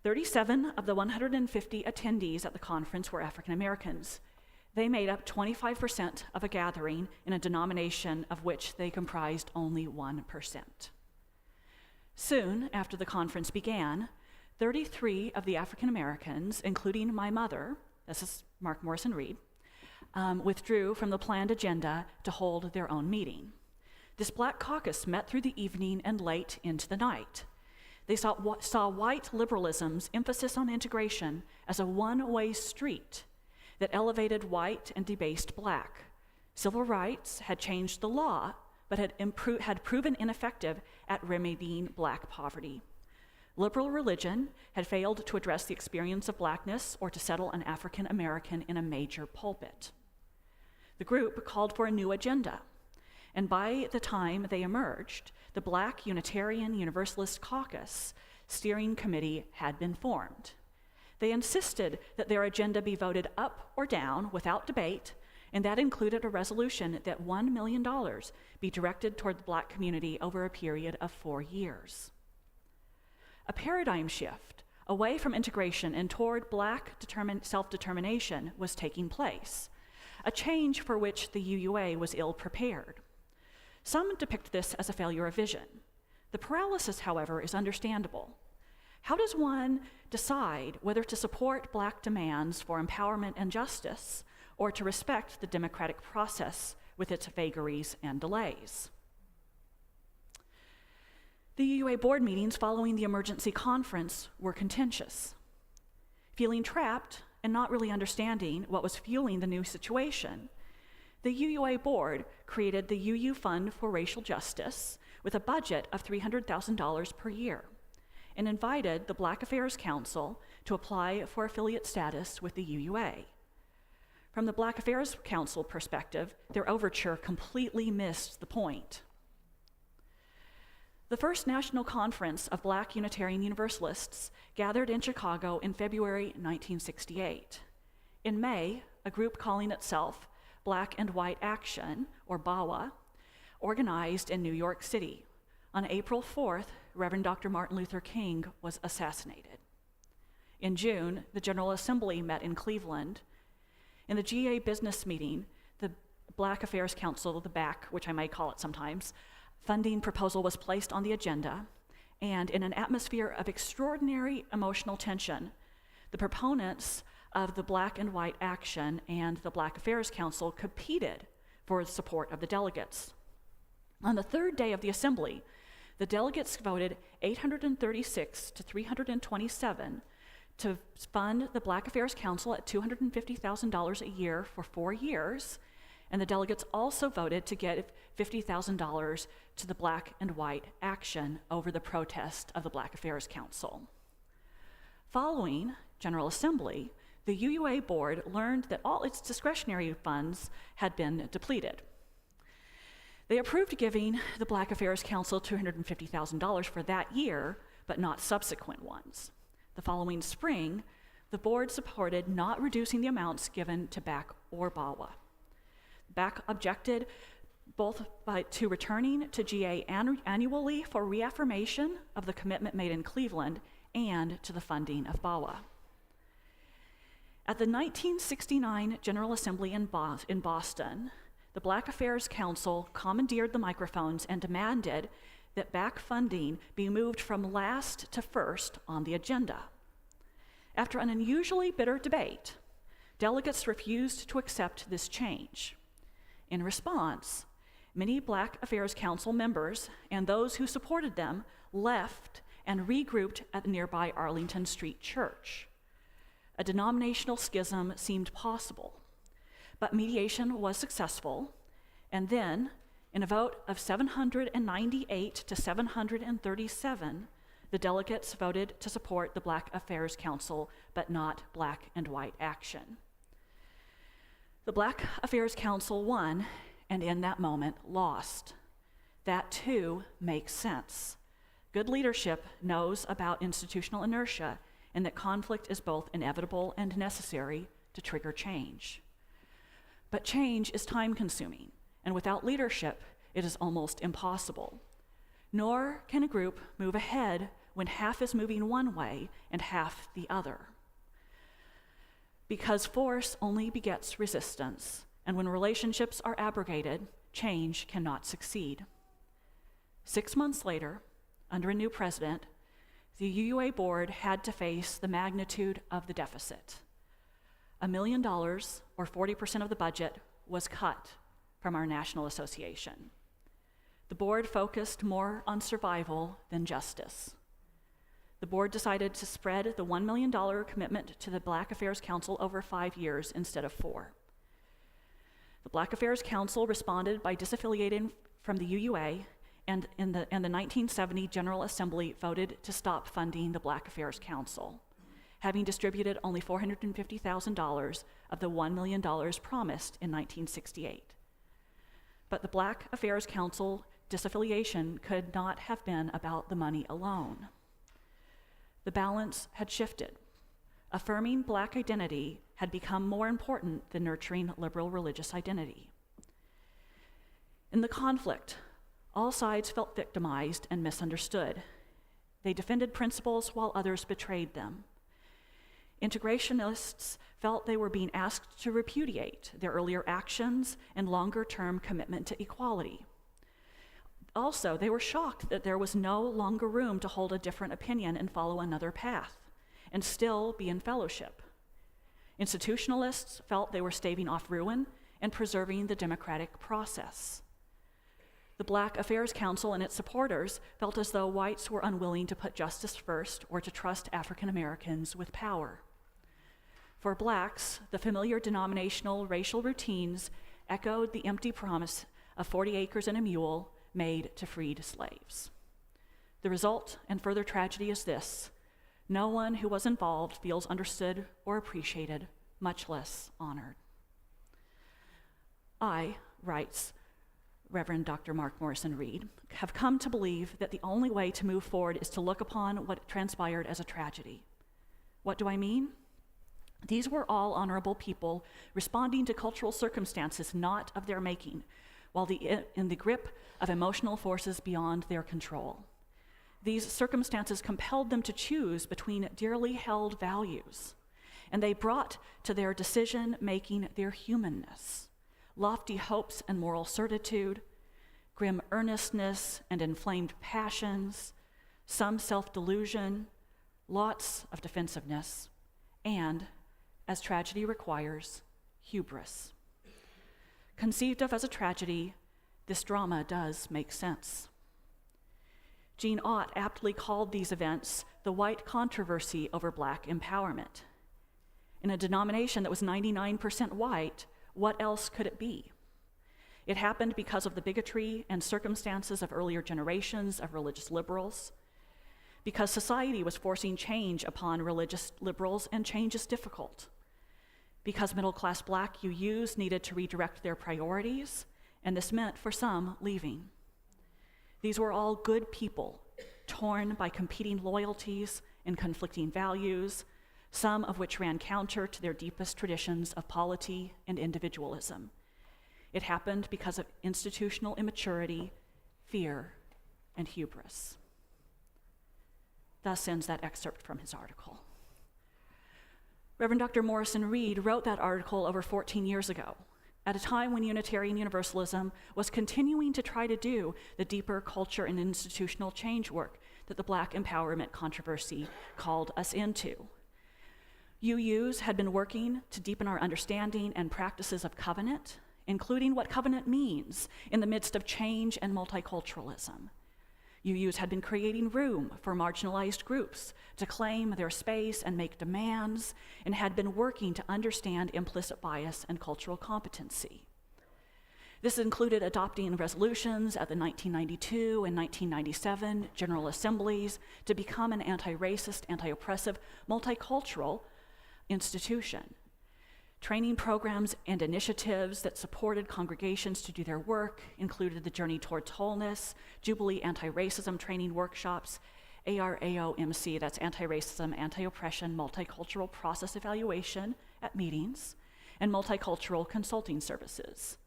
37 of the 150 attendees at the conference were African Americans. They made up 25% of a gathering in a denomination of which they comprised only 1%. Soon after the conference began, 33 of the African Americans, including my mother, this is Mark Morrison Reed, withdrew from the planned agenda to hold their own meeting. This Black caucus met through the evening and late into the night. They saw white liberalism's emphasis on integration as a one-way street that elevated white and debased Black. Civil rights had changed the law, but had proven ineffective at remedying Black poverty. Liberal religion had failed to address the experience of Blackness or to settle an African American in a major pulpit. The group called for a new agenda, and by the time they emerged, the Black Unitarian Universalist Caucus Steering Committee had been formed. They insisted that their agenda be voted up or down without debate, and that included a resolution that $1 million be directed toward the Black community over a period of 4 years. A paradigm shift away from integration and toward Black self-determination was taking place, a change for which the UUA was ill-prepared. Some depict this as a failure of vision. The paralysis, however, is understandable. How does one decide whether to support Black demands for empowerment and justice or to respect the democratic process with its vagaries and delays? The UUA board meetings following the emergency conference were contentious. Feeling trapped and not really understanding what was fueling the new situation, the UUA board created the UU Fund for Racial Justice with a budget of $300,000 per year and invited the Black Affairs Council to apply for affiliate status with the UUA. From the Black Affairs Council perspective, their overture completely missed the point. The first national conference of Black Unitarian Universalists gathered in Chicago in February 1968. In May, a group calling itself Black and White Action, or BAWA, organized in New York City. On April 4th, Reverend Dr. Martin Luther King was assassinated. In June, the General Assembly met in Cleveland. In the GA business meeting, the Black Affairs Council, the BAC, which I might call it sometimes, funding proposal was placed on the agenda, and in an atmosphere of extraordinary emotional tension, the proponents of the Black and White Action and the Black Affairs Council competed for the support of the delegates. On the third day of the assembly, the delegates voted 836 to 327 to fund the Black Affairs Council at $250,000 a year for 4 years, and the delegates also voted to give $50,000 to the Black and White Action over the protest of the Black Affairs Council. Following General Assembly, the UUA board learned that all its discretionary funds had been depleted. They approved giving the Black Affairs Council $250,000 for that year, but not subsequent ones. The following spring, the board supported not reducing the amounts given to BAC or BAWA. BAC objected both to returning to GA annually for reaffirmation of the commitment made in Cleveland and to the funding of BAWA. At the 1969 General Assembly in Boston, the Black Affairs Council commandeered the microphones and demanded that BAC funding be moved from last to first on the agenda. After an unusually bitter debate, delegates refused to accept this change. In response, many Black Affairs Council members and those who supported them left and regrouped at the nearby Arlington Street Church. A denominational schism seemed possible, but mediation was successful, and then, in a vote of 798 to 737, the delegates voted to support the Black Affairs Council, but not Black and White action. The Black Affairs Council won, and in that moment lost. That too makes sense. Good leadership knows about institutional inertia and that conflict is both inevitable and necessary to trigger change. But change is time-consuming, and without leadership, it is almost impossible. Nor can a group move ahead when half is moving one way and half the other. Because force only begets resistance, and when relationships are abrogated, change cannot succeed. 6 months later, under a new president, the UUA board had to face the magnitude of the deficit. $1 million, or 40% of the budget, was cut from our national association. The board focused more on survival than justice. The board decided to spread the $1 million commitment to the Black Affairs Council over 5 years instead of 4. The Black Affairs Council responded by disaffiliating from the UUA, and the 1970 General Assembly voted to stop funding the Black Affairs Council, having distributed only $450,000 of the $1 million promised in 1968. But the Black Affairs Council disaffiliation could not have been about the money alone. The balance had shifted. Affirming Black identity had become more important than nurturing liberal religious identity. In the conflict, all sides felt victimized and misunderstood. They defended principles while others betrayed them. Integrationists felt they were being asked to repudiate their earlier actions and longer-term commitment to equality. Also, they were shocked that there was no longer room to hold a different opinion and follow another path, and still be in fellowship. Institutionalists felt they were staving off ruin and preserving the democratic process. The Black Affairs Council and its supporters felt as though whites were unwilling to put justice first or to trust African Americans with power. For Blacks, the familiar denominational racial routines echoed the empty promise of 40 acres and a mule made to freed slaves. The result and further tragedy is this: no one who was involved feels understood or appreciated, much less honored. I, writes Reverend Dr. Mark Morrison Reed, have come to believe that the only way to move forward is to look upon what transpired as a tragedy. What do I mean? These were all honorable people responding to cultural circumstances not of their making, while in the grip of emotional forces beyond their control. These circumstances compelled them to choose between dearly held values, and they brought to their decision-making their humanness, lofty hopes and moral certitude, grim earnestness and inflamed passions, some self-delusion, lots of defensiveness, and, as tragedy requires, hubris. Conceived of as a tragedy, this drama does make sense. Jean Ott aptly called these events the white controversy over Black empowerment. In a denomination that was 99% white, what else could it be? It happened because of the bigotry and circumstances of earlier generations of religious liberals, because society was forcing change upon religious liberals, and change is difficult, because middle-class Black UUs needed to redirect their priorities, and this meant, for some, leaving. These were all good people, torn by competing loyalties and conflicting values, some of which ran counter to their deepest traditions of polity and individualism. It happened because of institutional immaturity, fear, and hubris. Thus ends that excerpt from his article. Reverend Dr. Morrison Reed wrote that article over 14 years ago, at a time when Unitarian Universalism was continuing to try to do the deeper culture and institutional change work that the Black empowerment controversy called us into. UUs had been working to deepen our understanding and practices of covenant, including what covenant means in the midst of change and multiculturalism. UUs had been creating room for marginalized groups to claim their space and make demands, and had been working to understand implicit bias and cultural competency. This included adopting resolutions at the 1992 and 1997 General Assemblies to become an anti-racist, anti-oppressive, multicultural institution. Training programs and initiatives that supported congregations to do their work included the Journey Towards Wholeness, Jubilee Anti-Racism Training Workshops, ARAOMC, that's Anti-Racism, Anti-Oppression, Multicultural Process Evaluation at meetings, and Multicultural Consulting Services.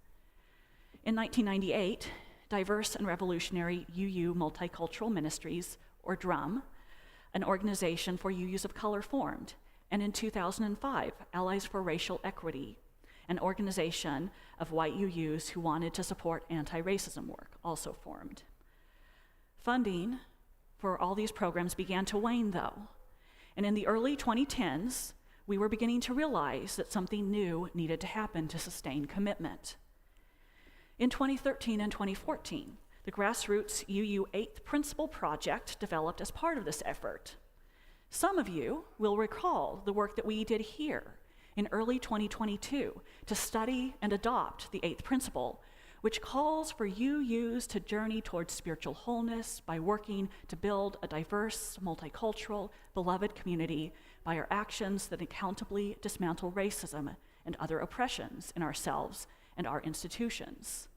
In 1998, Diverse and Revolutionary UU Multicultural Ministries, or DRUM, an organization for UUs of color, formed. And in 2005, Allies for Racial Equity, an organization of white UUs who wanted to support anti-racism work, also formed. Funding for all these programs began to wane, though. And in the early 2010s, we were beginning to realize that something new needed to happen to sustain commitment. In 2013 and 2014, the grassroots UU 8th Principle Project developed as part of this effort. Some of you will recall the work that we did here in early 2022 to study and adopt the 8th Principle, which calls for UUs to journey towards spiritual wholeness by working to build a diverse, multicultural, beloved community by our actions that accountably dismantle racism and other oppressions in ourselves and our institutions.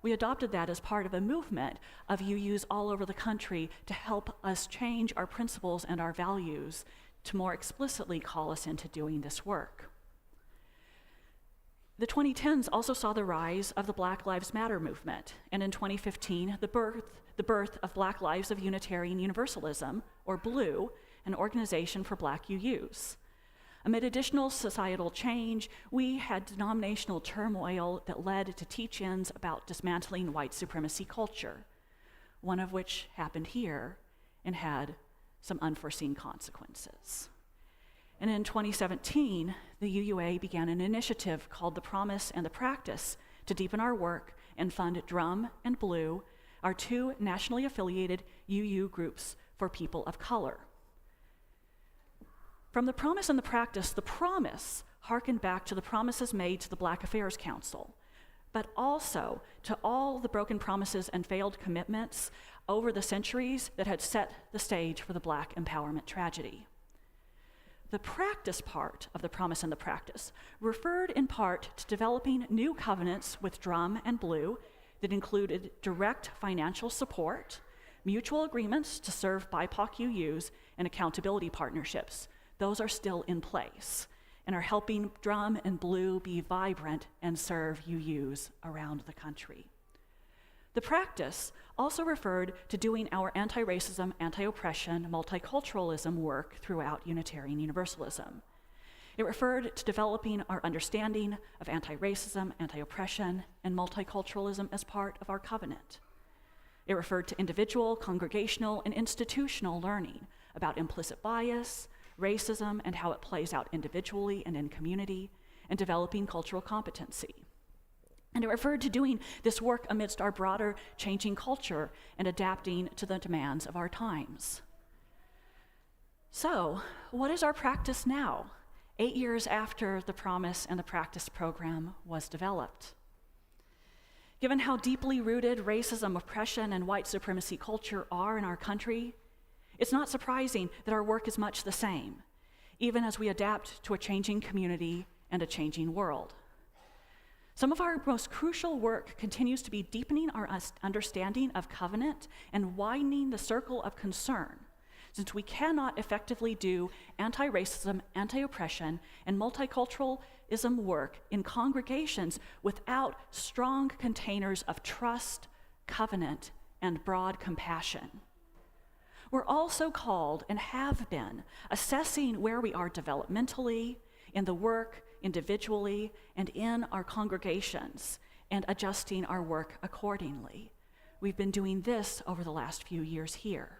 We adopted that as part of a movement of UUs all over the country to help us change our principles and our values to more explicitly call us into doing this work. The 2010s also saw the rise of the Black Lives Matter movement, and in 2015, the birth of Black Lives of Unitarian Universalism, or BLUE, an organization for Black UUs. Amid additional societal change, we had denominational turmoil that led to teach-ins about dismantling white supremacy culture, one of which happened here and had some unforeseen consequences. And in 2017, the UUA began an initiative called The Promise and the Practice to deepen our work and fund DRUM and BLUE, our two nationally affiliated UU groups for people of color. From the promise and the practice, the promise harkened back to the promises made to the Black Affairs Council, but also to all the broken promises and failed commitments over the centuries that had set the stage for the Black empowerment tragedy. The practice part of the promise and the practice referred in part to developing new covenants with DRUM and BLUE that included direct financial support, mutual agreements to serve BIPOC UUs, and accountability partnerships. Those are still in place and are helping DRUM and BLUE be vibrant and serve UUs around the country. The practice also referred to doing our anti-racism, anti-oppression, multiculturalism work throughout Unitarian Universalism. It referred to developing our understanding of anti-racism, anti-oppression, and multiculturalism as part of our covenant. It referred to individual, congregational, and institutional learning about implicit bias, racism, and how it plays out individually and in community, and developing cultural competency. And it referred to doing this work amidst our broader changing culture and adapting to the demands of our times. So, what is our practice now, 8 years after the Promise and the Practice program was developed? Given how deeply rooted racism, oppression, and white supremacy culture are in our country, it's not surprising that our work is much the same, even as we adapt to a changing community and a changing world. Some of our most crucial work continues to be deepening our understanding of covenant and widening the circle of concern, since we cannot effectively do anti-racism, anti-oppression, and multiculturalism work in congregations without strong containers of trust, covenant, and broad compassion. We're also called and have been assessing where we are developmentally, in the work, individually, and in our congregations, and adjusting our work accordingly. We've been doing this over the last few years here.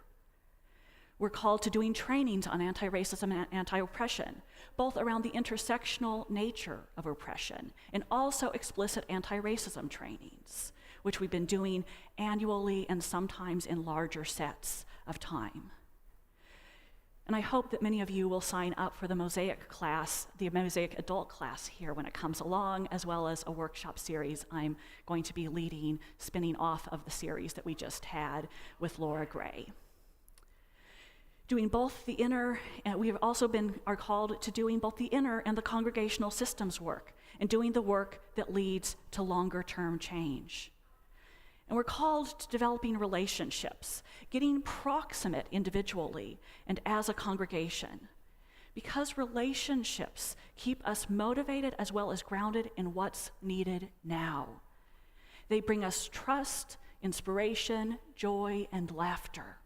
We're called to doing trainings on anti-racism and anti-oppression, both around the intersectional nature of oppression and also explicit anti-racism trainings, which we've been doing annually and sometimes in larger sets of time. And I hope that many of you will sign up for the Mosaic class, the Mosaic adult class here when it comes along, as well as a workshop series I'm going to be leading, spinning off of the series that we just had with Laura Gray. Doing both the inner, and we have also are called to doing both the inner and the congregational systems work, and doing the work that leads to longer term change. And we're called to developing relationships, getting proximate individually and as a congregation, because relationships keep us motivated as well as grounded in what's needed now. They bring us trust, inspiration, joy, and laughter.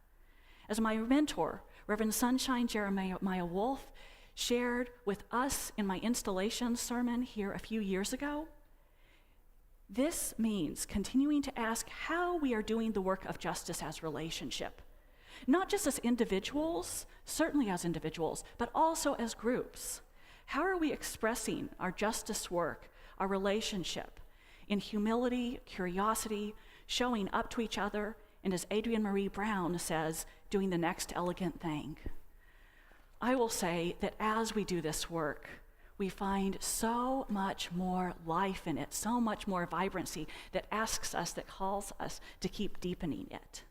As my mentor, Reverend Sunshine Jeremiah Wolf, shared with us in my installation sermon here a few years ago, this means continuing to ask how we are doing the work of justice as relationship, not just as individuals, certainly as individuals, but also as groups. How are we expressing our justice work, our relationship, in humility, curiosity, showing up to each other, and as Adrienne Marie Brown says, doing the next elegant thing? I will say that as we do this work, we find so much more life in it, so much more vibrancy that asks us, that calls us to keep deepening it.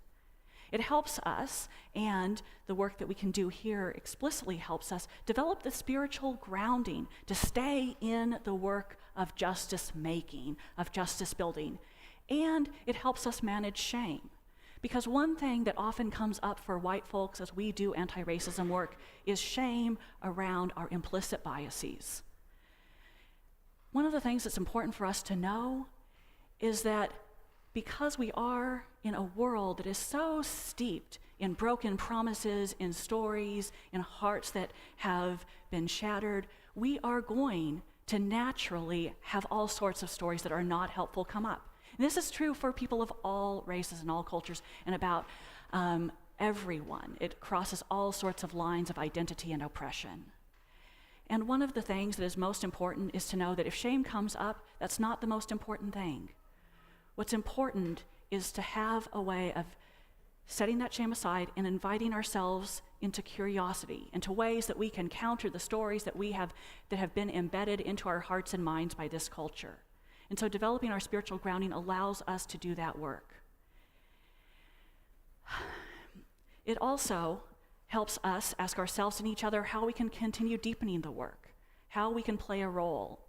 It helps us, and the work that we can do here explicitly helps us develop the spiritual grounding to stay in the work of justice making, of justice building. And it helps us manage shame. Because one thing that often comes up for white folks as we do anti-racism work is shame around our implicit biases. One of the things that's important for us to know is that because we are in a world that is so steeped in broken promises, in stories, in hearts that have been shattered, we are going to naturally have all sorts of stories that are not helpful come up. And this is true for people of all races and all cultures and about everyone. It crosses all sorts of lines of identity and oppression. And one of the things that is most important is to know that if shame comes up, that's not the most important thing. What's important is to have a way of setting that shame aside and inviting ourselves into curiosity, into ways that we can counter the stories that that have been embedded into our hearts and minds by this culture. And so developing our spiritual grounding allows us to do that work. It also helps us ask ourselves and each other how we can continue deepening the work, how we can play a role,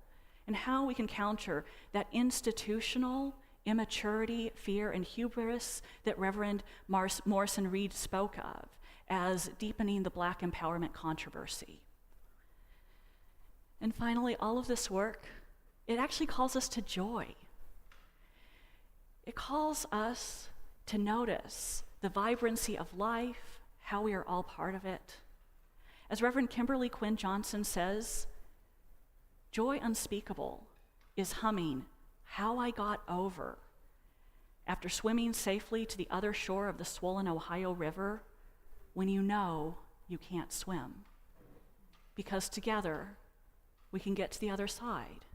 and how we can counter that institutional immaturity, fear, and hubris that Reverend Morrison Reed spoke of as deepening the Black empowerment controversy. And finally, all of this work, it actually calls us to joy. It calls us to notice the vibrancy of life, how we are all part of it. As Reverend Kimberly Quinn Johnson says, joy unspeakable is humming How I Got Over after swimming safely to the other shore of the swollen Ohio River when you know you can't swim. Because together we can get to the other side.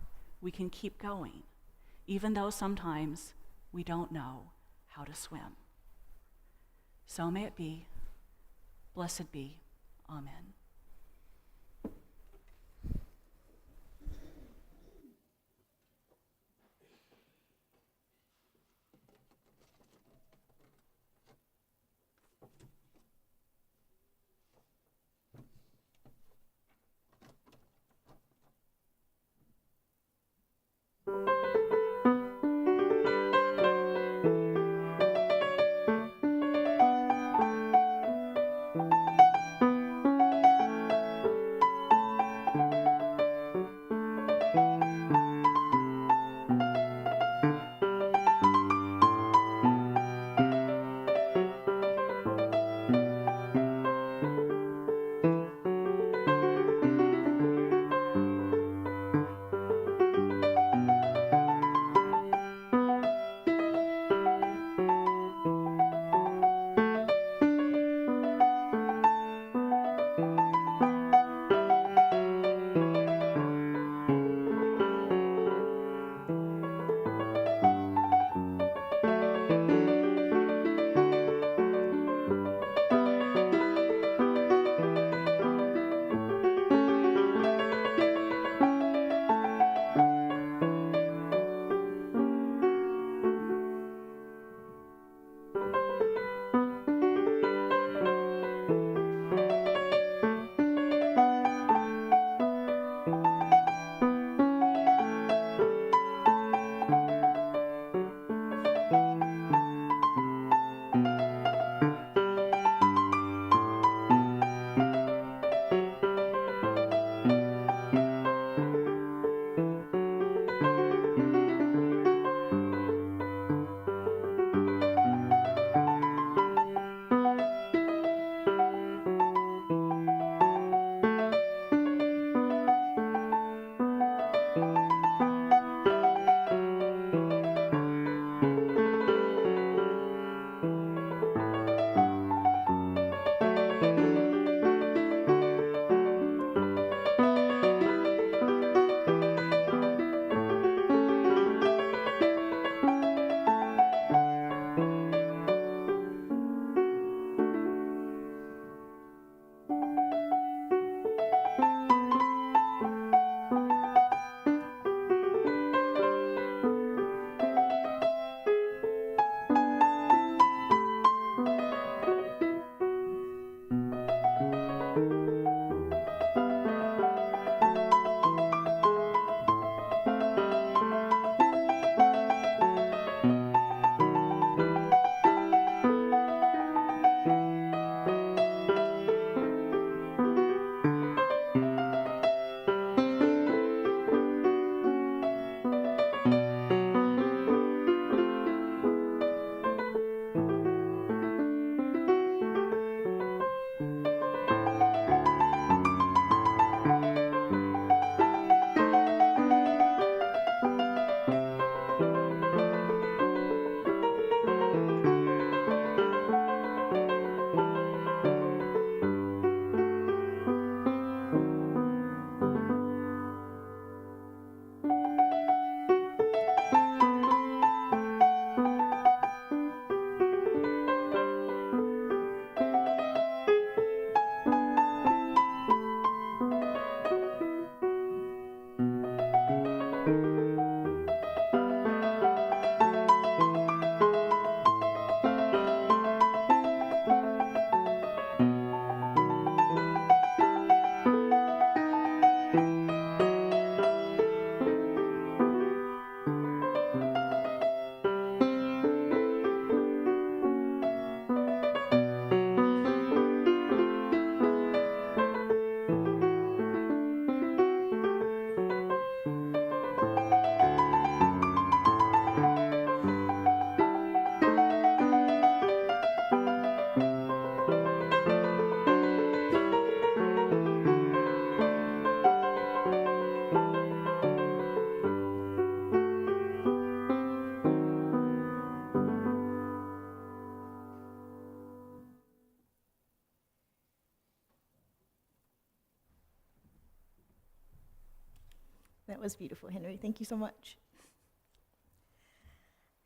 We can keep going, even though sometimes we don't know how to swim. So may it be. Blessed be. Amen. That was beautiful, Henry. Thank you so much.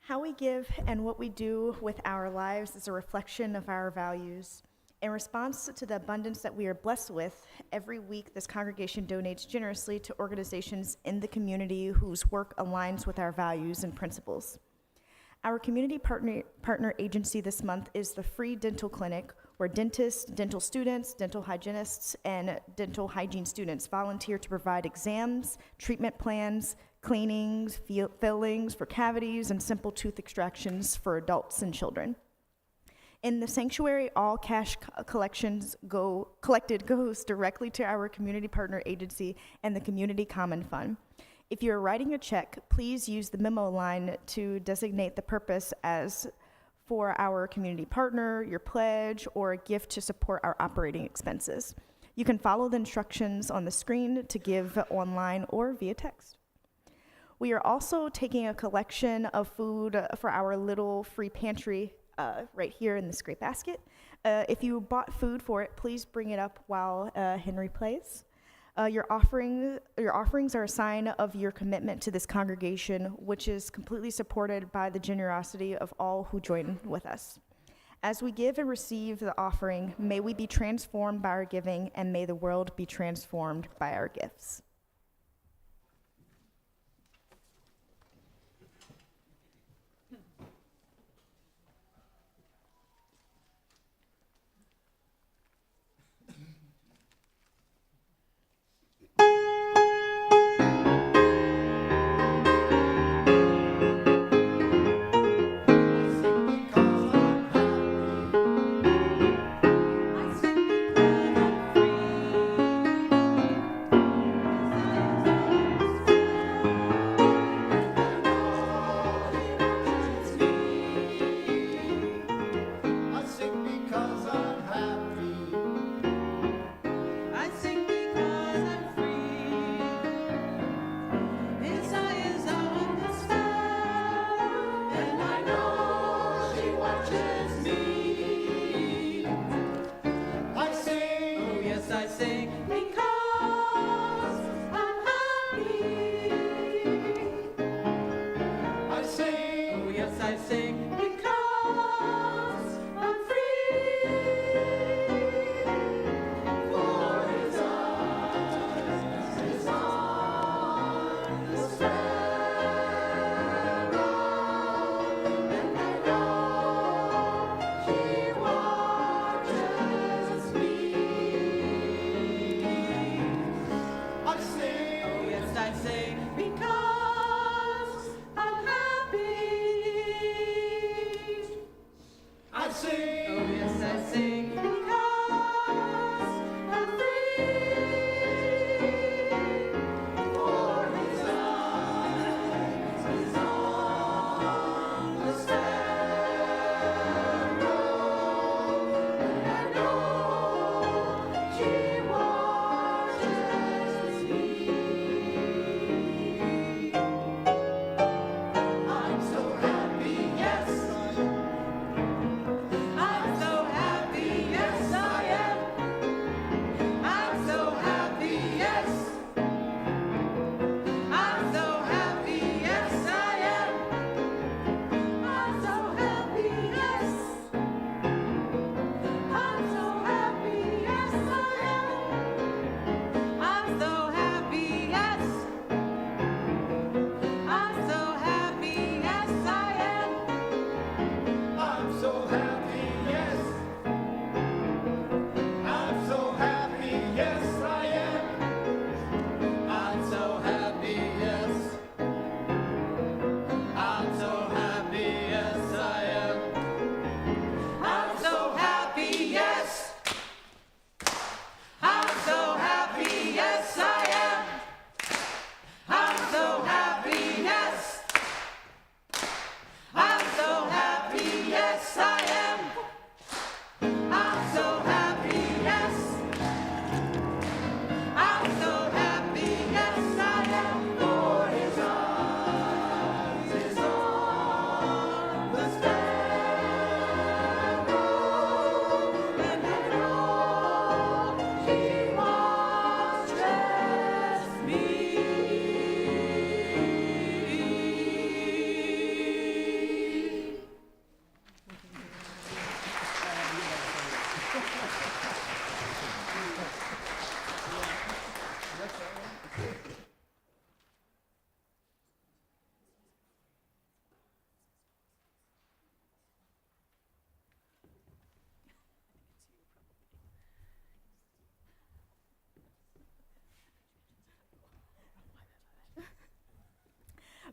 How we give and what we do with our lives is a reflection of our values. In response to the abundance that we are blessed with, every week this congregation donates generously to organizations in the community whose work aligns with our values and principles. Our community partner agency this month is the Free Dental Clinic, where dentists, dental students, dental hygienists, and dental hygiene students volunteer to provide exams, treatment plans, cleanings, fillings for cavities, and simple tooth extractions for adults and children. In the sanctuary, all cash collected goes directly to our community partner agency and the Community Common Fund. If you're writing a check, please use the memo line to designate the purpose as for our community partner, your pledge, or a gift to support our operating expenses. You can follow the instructions on the screen to give online or via text. We are also taking a collection of food for our little free pantry right here in this great basket. If you bought food for it, please bring it up while Henry plays. Your offerings are a sign of your commitment to this congregation, which is completely supported by the generosity of all who join with us. As we give and receive the offering, may we be transformed by our giving, and may the world be transformed by our gifts.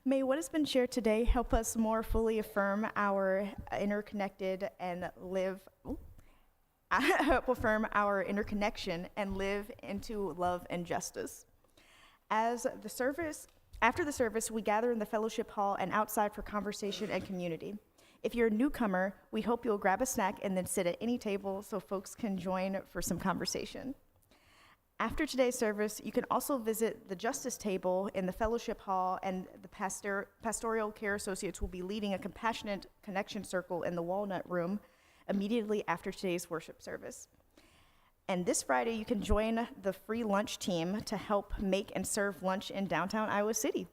May what has been shared today help us more fully affirm our interconnected and live, help affirm our interconnection and live into love and justice. After the service, we gather in the fellowship hall and outside for conversation and community. If you're a newcomer, we hope you'll grab a snack and then sit at any table so folks can join for some conversation. After today's service, you can also visit the Justice Table in the Fellowship Hall, and the Pastoral Care Associates will be leading a Compassionate Connection Circle in the Walnut Room immediately after today's worship service. And this Friday, you can join the free lunch team to help make and serve lunch in downtown Iowa City.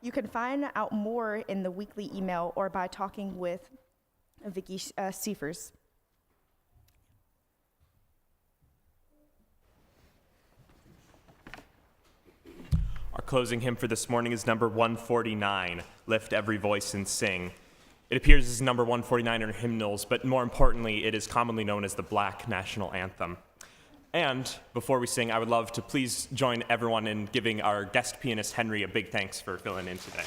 You can find out more in the weekly email or by talking with Vicki Seifers. Our closing hymn for this morning is number 149, Lift Every Voice and Sing. It appears as number 149 in our hymnals, but more importantly, it is commonly known as the Black National Anthem. And before we sing, I would love to please join everyone in giving our guest pianist, Henry, a big thanks for filling in today.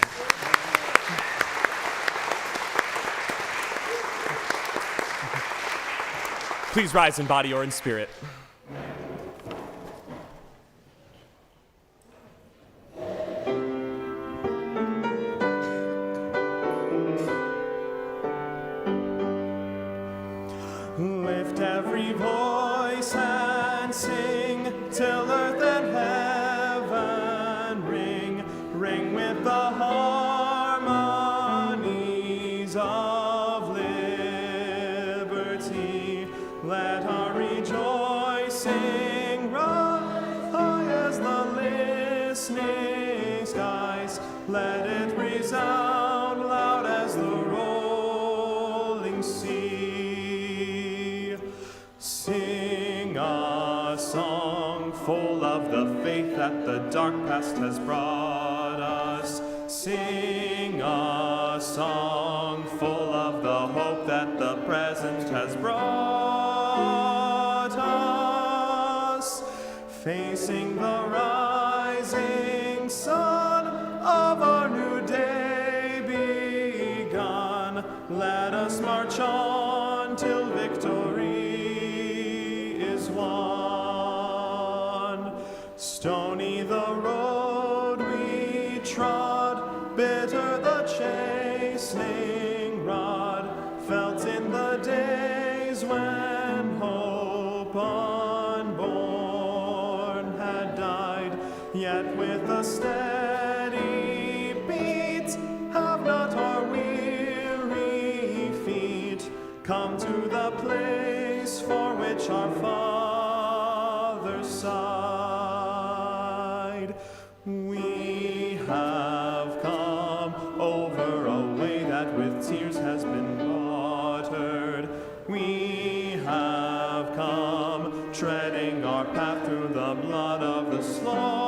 Please rise in body or in spirit. Lift every voice and sing till earth and heaven ring, ring with the harmonies of liberty. Let our rejoicing rise high as the listening skies. Let it resound loud as the rolling sea. Sing a song full of the faith that the dark past has brought us. Sing a song full of the hope that the present has brought us. Facing the rising sun of our new day begun, let us march on till victory is won. Stony the road we trod, bitter the chastening rod, felt in the days when hope unborn had died. Yet with a steady beat have not our weary feet come to the place for which our fathers sighed. We have come over a way that with tears has been watered. We have come treading our path through the blood of the slaughtered.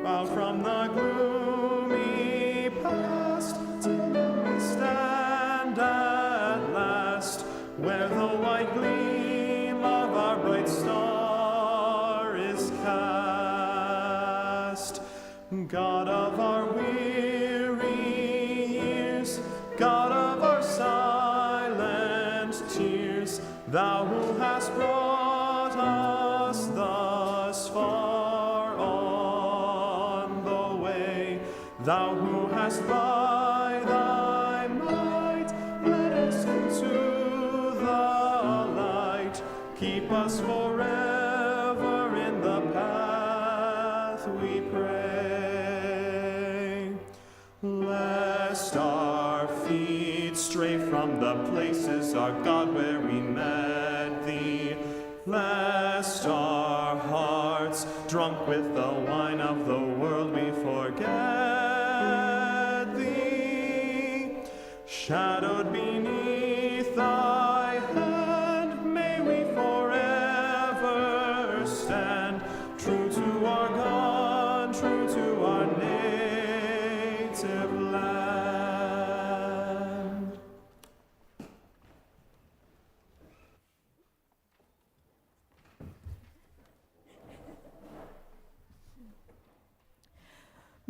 Out from the gloomy past till we stand at last, where the white gleam of our bright star is cast. God of our weary years, God of our silent tears, thou who hast brought us thus far on the way, thou who hast by thy might led us into the light, keep us forever in the path we pray. Lest our feet stray from the places, our God, where we met thee, lest our hearts, drunk with the wine of the world, we forget thee. Shadowed beneath thy hand, may we forever stand, true to our God, true to our native land.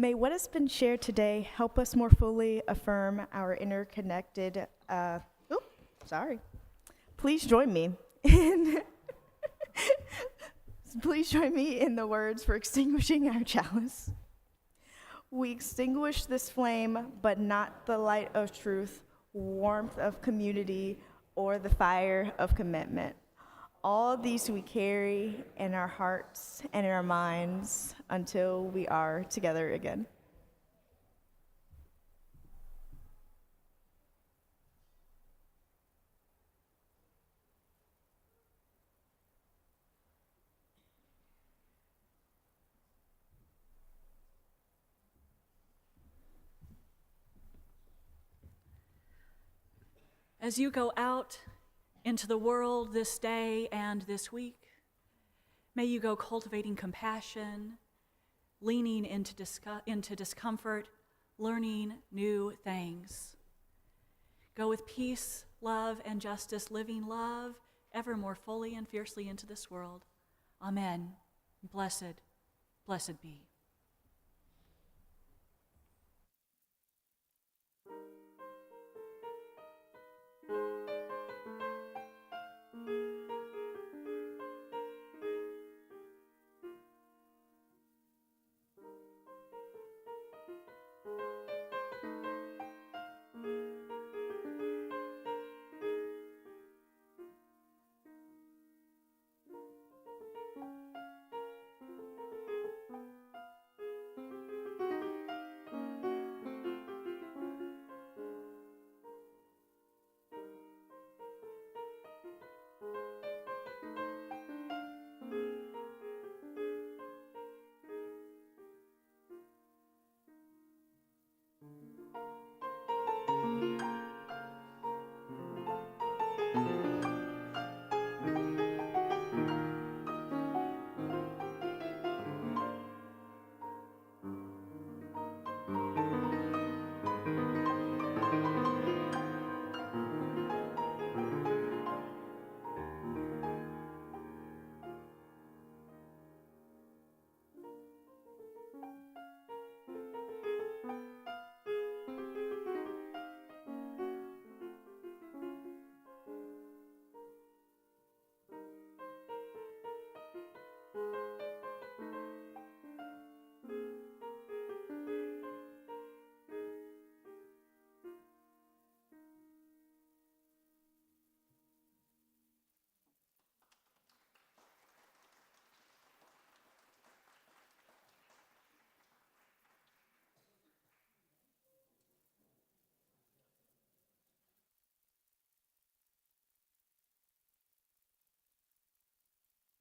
May what has been shared today help us more fully affirm our interconnected, Please join me in Please join me in the words for extinguishing our chalice. We extinguish this flame, but not the light of truth, warmth of community, or the fire of commitment. All these we carry in our hearts and in our minds until we are together again. As you go out into the world this day and this week, may you go cultivating compassion, leaning into discomfort, learning new things. Go with peace, love, and justice, living love ever more fully and fiercely into this world. Amen. Blessed be.